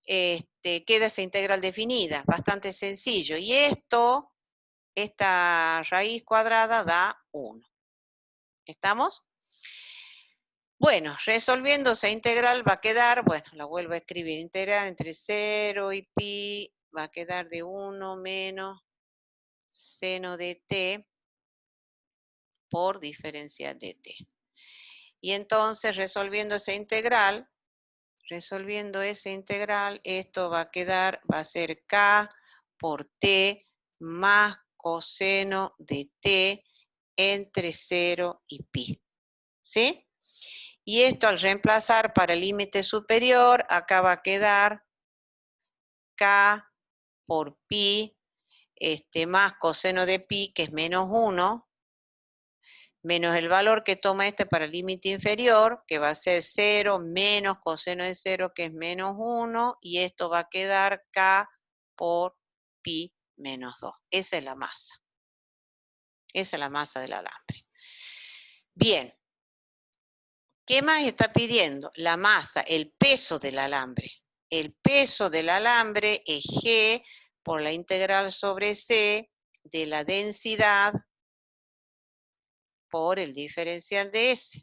queda esa integral definida, bastante sencillo. Y esto, esta raíz cuadrada da 1. ¿Estamos? Bueno, resolviendo esa integral va a quedar, bueno, la vuelvo a escribir, integral entre 0 y pi, va a quedar de 1 menos seno de t por diferencial de t. Y entonces, resolviendo esa integral, esto va a quedar, va a ser k por t más coseno de t entre 0 y pi. ¿Sí? Y esto al reemplazar para el límite superior, acá va a quedar k por pi más coseno de pi, que es menos 1, menos el valor que toma para el límite inferior, que va a ser 0, menos coseno de 0, que es menos 1, y esto va a quedar k por pi menos 2. Esa es la masa. Esa es la masa del alambre. Bien. ¿Qué más está pidiendo? La masa, el peso del alambre. El peso del alambre es G por la integral sobre C de la densidad por el diferencial de S.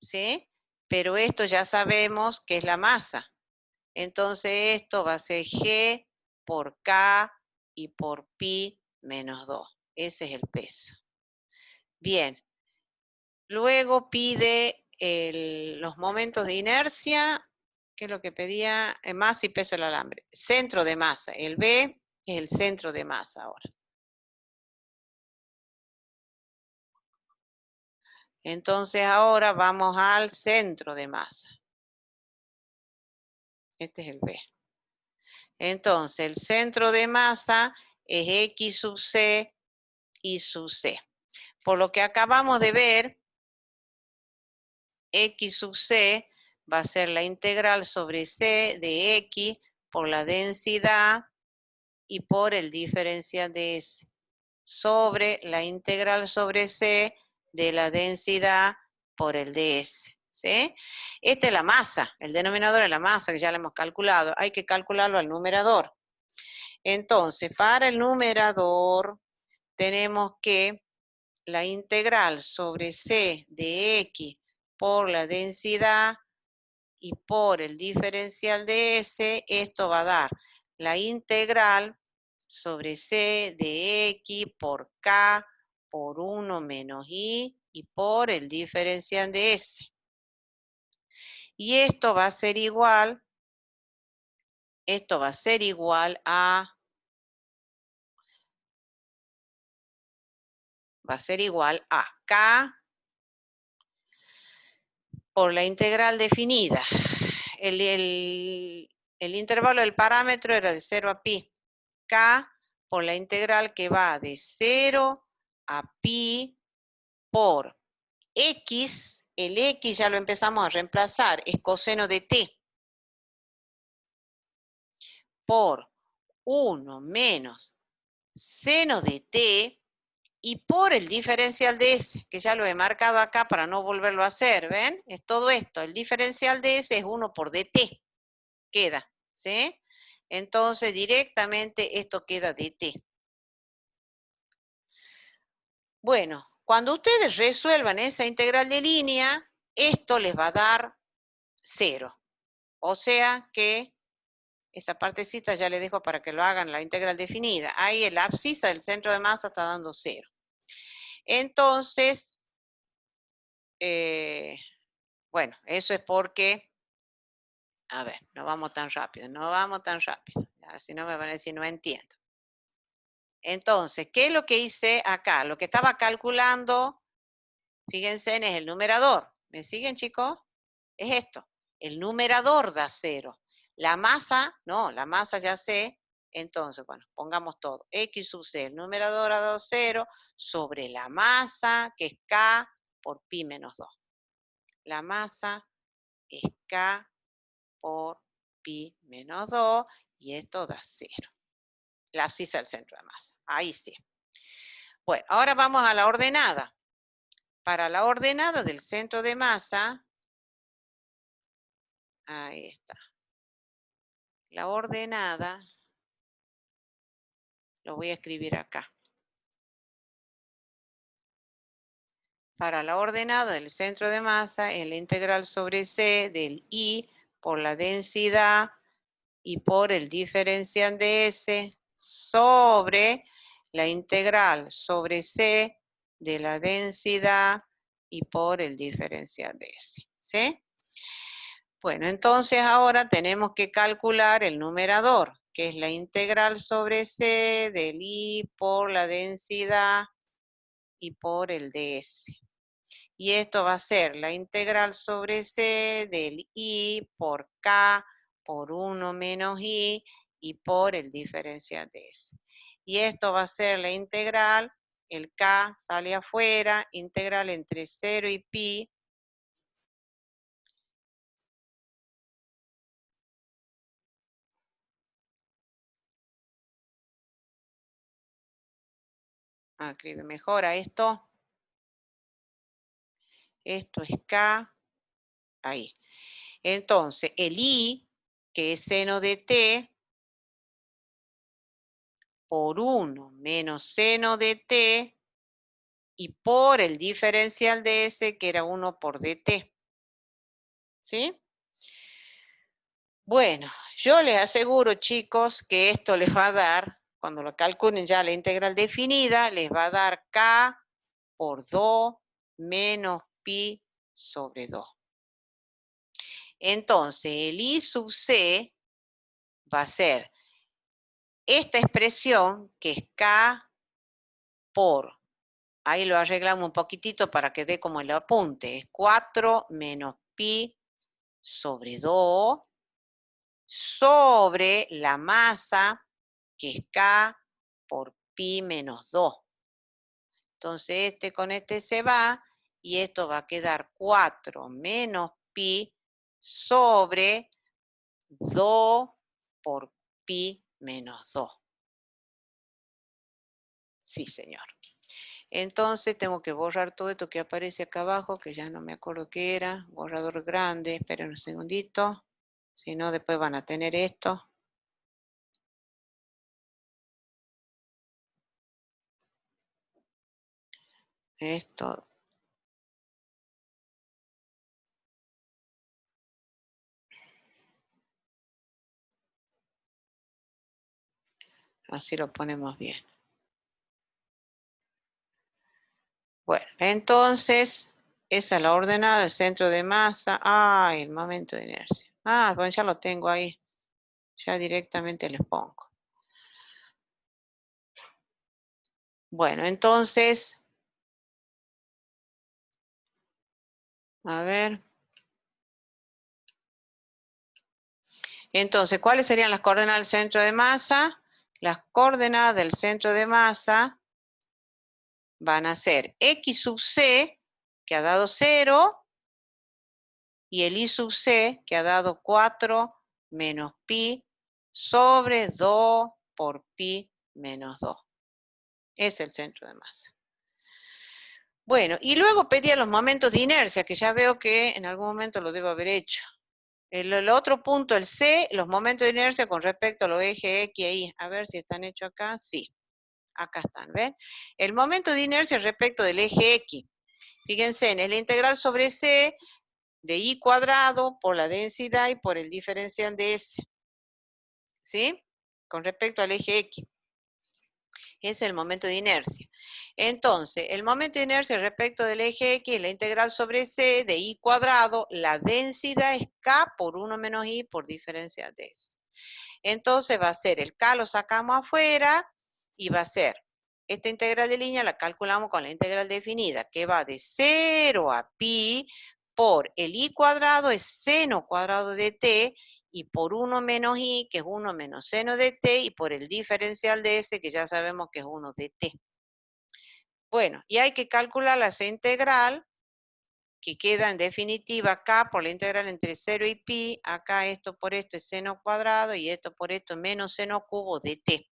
¿Sí? Pero esto ya sabemos que es la masa. Entonces esto va a ser G por K y por pi menos 2. Ese es el peso. Bien. Luego pide los momentos de inercia, que es lo que pedía, masa y peso del alambre. Centro de masa, el B es el centro de masa ahora. Entonces ahora vamos al centro de masa. Este es el B. Entonces el centro de masa es X sub C y sub C. Por lo que acabamos de ver, X sub C va a ser la integral sobre C de X por la densidad y por el diferencial de S, sobre la integral sobre C de la densidad por el de S. ¿Sí? Esta es la masa, el denominador es la masa, que ya lo hemos calculado. Hay que calcularlo al numerador. Entonces, para el numerador tenemos que la integral sobre C de X por la densidad y por el diferencial de S, esto va a dar la integral sobre C de X por K por 1 menos I y por el diferencial de S. Y esto va a ser igual, a K por la integral definida. El intervalo del parámetro era de 0 a pi. K por la integral que va de 0 a pi por X. El X ya lo empezamos a reemplazar, es coseno de t. Por 1 menos seno de t y por el diferencial de S, que ya lo he marcado acá para no volverlo a hacer, ¿ven? Es todo esto, el diferencial de S es 1 por dt, queda, ¿sí? Entonces directamente esto queda dt. Bueno, cuando ustedes resuelvan esa integral de línea, esto les va a dar 0. O sea que esa partecita ya les dejo para que lo hagan la integral definida. Ahí el abscisa del centro de masa está dando 0. Entonces, bueno, eso es porque, a ver, no vamos tan rápido, ahora si no me van a decir no entiendo. Entonces, ¿qué es lo que hice acá? Lo que estaba calculando, fíjense, es el numerador. ¿Me siguen, chicos? Es esto. El numerador da 0. La masa, no, la masa ya sé. Entonces, bueno, pongamos todo. X sub C, el numerador ha dado 0 sobre la masa, que es K por pi menos 2. La masa es K por pi menos 2 y esto da 0. La abscisa del centro de masa. Ahí sí. Bueno, ahora vamos a la ordenada. Para la ordenada del centro de masa, ahí está. La ordenada, lo voy a escribir acá. Para la ordenada del centro de masa, en la integral sobre C del I por la densidad y por el diferencial de S sobre la integral sobre C de la densidad y por el diferencial de S. ¿Sí? Bueno, entonces ahora tenemos que calcular el numerador, que es la integral sobre C del I por la densidad y por el ds. Y esto va a ser la integral sobre C del I por K por 1 menos I y por el diferencial de S. Y esto va a ser la integral, el K sale afuera, integral entre 0 y pi. Escribe mejor a esto. Esto es K, ahí. Entonces, el I, que es seno de T, por 1 menos seno de T, y por el diferencial de S, que era 1 por dt. ¿Sí? Bueno, yo les aseguro, chicos, que esto les va a dar, cuando lo calculen ya la integral definida, les va a dar K por 2 menos pi sobre 2. Entonces, el I sub C va a ser esta expresión, que es K por, ahí lo arreglamos un poquitito para que dé como el apunte, es 4 menos pi sobre 2 sobre la masa, que es K por pi menos 2. Entonces, este con este se va, y esto va a quedar 4 menos pi sobre 2 por pi menos 2. Sí, señor. Entonces tengo que borrar todo esto que aparece acá abajo, que ya no me acuerdo qué era. Borrador grande, esperen un segundito. Si no, después van a tener esto. Esto. Así lo ponemos bien. Bueno, entonces, esa es la ordenada del centro de masa. El momento de inercia. Bueno, ya lo tengo ahí. Ya directamente les pongo. Bueno, entonces, a ver. Entonces, ¿cuáles serían las coordenadas del centro de masa? Las coordenadas del centro de masa van a ser X sub C, que ha dado 0, y el Y sub C, que ha dado 4 menos pi sobre 2 por pi menos 2. Es el centro de masa. Bueno, y luego pedía los momentos de inercia, que ya veo que en algún momento lo debo haber hecho. El otro punto, el C, los momentos de inercia con respecto a los ejes X e Y. A ver si están hechos acá. Sí, acá están, ¿ven? El momento de inercia respecto del eje X. Fíjense, en la integral sobre C de I cuadrado por la densidad y por el diferencial de S. ¿Sí? Con respecto al eje X. Es el momento de inercia. Entonces, el momento de inercia respecto del eje X, la integral sobre C de I cuadrado, la densidad es K por 1 menos I por diferencial de S. Entonces va a ser el K lo sacamos afuera, Y va a ser, esta integral de línea la calculamos con la integral definida, que va de 0 a pi por el i cuadrado es seno cuadrado de t, y por 1 menos i, que es 1 menos seno de t, y por el diferencial de s, que ya sabemos que es 1 de t. Bueno, y hay que calcular esa integral, que queda en definitiva acá por la integral entre 0 y pi, acá esto por esto es seno cuadrado, y esto por esto menos seno cubo de t.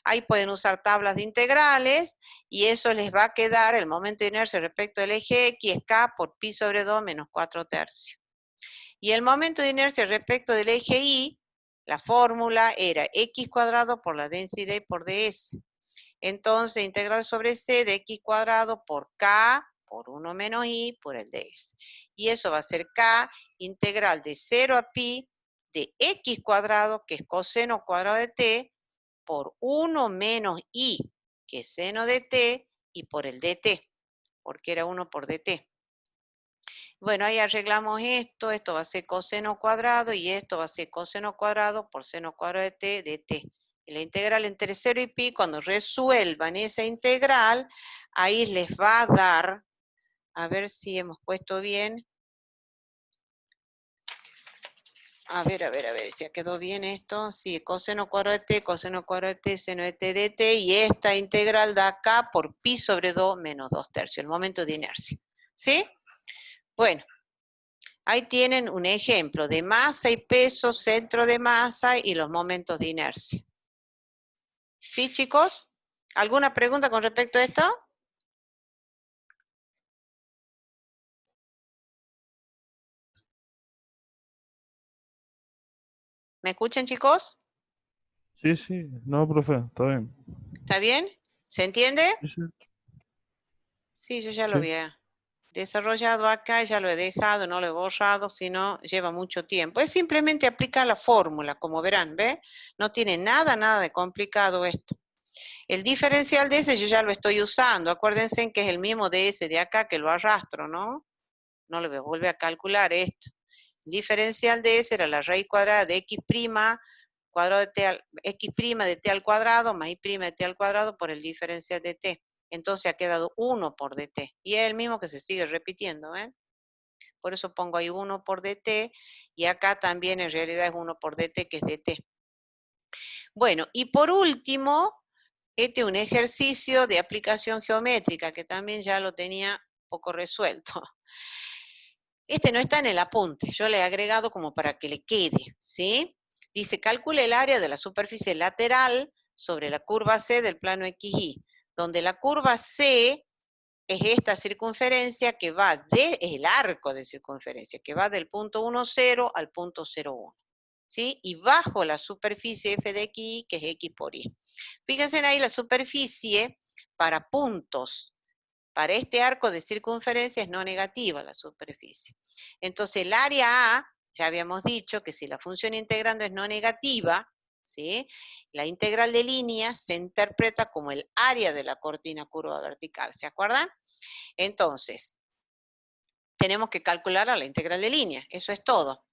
Ahí pueden usar tablas de integrales, y eso les va a quedar el momento de inercia respecto del eje X, es k por pi sobre 2 menos 4 tercios. Y el momento de inercia respecto del eje Y, la fórmula era x cuadrado por la densidad por ds. Entonces, integral sobre c de x cuadrado por k por 1 menos i por el ds. Y eso va a ser k integral de 0 a pi de x cuadrado, que es coseno cuadrado de t, por 1 menos i, que es seno de t, y por el dt, porque era 1 por dt. Bueno, ahí arreglamos esto va a ser coseno cuadrado, y esto va a ser coseno cuadrado por seno cuadrado de t, dt. Y la integral entre 0 y pi, cuando resuelvan esa integral, ahí les va a dar, a ver si hemos puesto bien, a ver, si ha quedado bien esto. Sí, coseno cuadrado de t, seno de t, dt, y esta integral da k por pi sobre 2 menos 2 tercios, el momento de inercia. ¿Sí? Bueno, ahí tienen un ejemplo de masa y peso, centro de masa y los momentos de inercia. ¿Sí, chicos? ¿Alguna pregunta con respecto a esto? ¿Me escuchan, chicos? Sí, sí, no, profe, está bien. ¿Está bien? ¿Se entiende? Sí, sí, Sí, yo ya lo sí. había desarrollado acá, ya lo he dejado, no lo he borrado, sino lleva mucho tiempo. Es simplemente aplicar la fórmula, como verán, ¿ve? No tiene nada de complicado esto. El diferencial de ese yo ya lo estoy usando. Acuérdense que es el mismo de ese de acá que lo arrastro, ¿no? No le voy a volver a calcular esto. El diferencial de ese era la raíz cuadrada de x prima cuadrado de t x prima de t al cuadrado más y prima de t al cuadrado por el diferencial de t. Entonces ha quedado 1 por dt. Y es el mismo que se sigue repitiendo, ¿ven? Por eso pongo ahí 1 por dt, y acá también en realidad es 1 por dt, que es dt. Bueno, y por último, este es un ejercicio de aplicación geométrica, que también ya lo tenía poco resuelto. Este no está en el apunte, yo le he agregado como para que le quede, ¿sí? Dice, calcule el área de la superficie lateral sobre la curva C del plano XY, donde la curva C es esta circunferencia que va es el arco de circunferencia, que va del punto 1, 0 al punto 0, 1. ¿Sí? Y bajo la superficie f de x, que es x por y. Fíjense ahí la superficie para puntos. Para este arco de circunferencia es no negativa la superficie. Entonces el área A, ya habíamos dicho que si la función integrando es no negativa, ¿sí? La integral de línea se interpreta como el área de la cortina curva vertical, ¿se acuerdan? Entonces, tenemos que calcular a la integral de línea, eso es todo.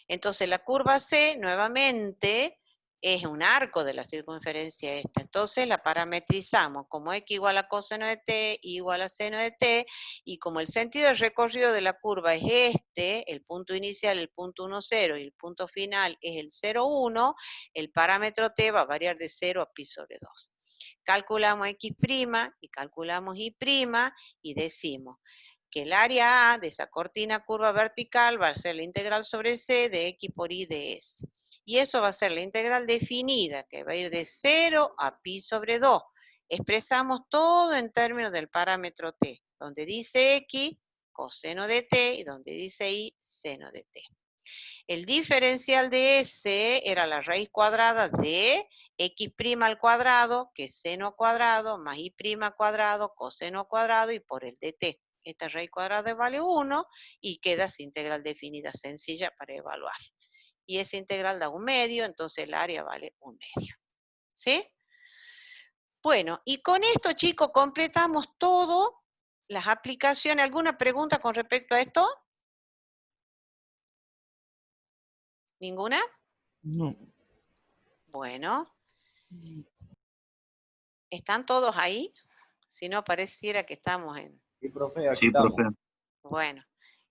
Entonces la curva C, nuevamente, es un arco de la circunferencia esta. Entonces la parametrizamos como x igual a coseno de t, y igual a seno de t, y como el sentido de recorrido de la curva es este, el punto inicial, el punto 1, 0, y el punto final es el 0, 1, el parámetro t va a variar de 0 a pi sobre 2. Calculamos x' y calculamos y', y decimos que el área A de esa cortina curva vertical va a ser la integral sobre C de x por y de S. Y eso va a ser la integral definida, que va a ir de 0 a pi sobre 2. Expresamos todo en términos del parámetro t, donde dice x, coseno de t, y donde dice y, seno de t. El diferencial de S era la raíz cuadrada de x' al cuadrado, que es seno cuadrado, más y' cuadrado, coseno cuadrado, y por el dt. Esta raíz cuadrada vale 1 y queda esa integral definida sencilla para evaluar. Y esa integral da 1/2, entonces el área vale 1/2. ¿Sí? Bueno, y con esto, chicos, completamos todo, las aplicaciones. ¿Alguna pregunta con respecto a esto? ¿Ninguna? No. Bueno. ¿Están todos ahí? Si no, pareciera que estamos en... Sí, profe, aquí Sí, estamos. profe. Bueno.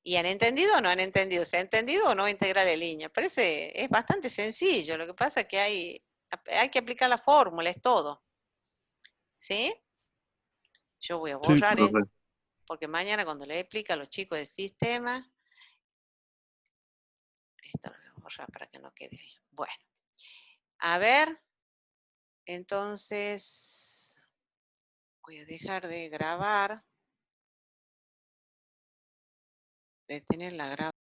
¿Y han entendido o no han entendido? ¿Se ha entendido o no integral de línea? Parece, es bastante sencillo. Lo que pasa es que hay que aplicar la fórmula, es todo. ¿Sí? Yo voy a Sí, borrar esto, profe. porque mañana cuando les explique a los chicos del sistema, esto lo voy a borrar para que no quede ahí. Bueno, a ver, entonces voy a dejar de grabar, de tener la grabación.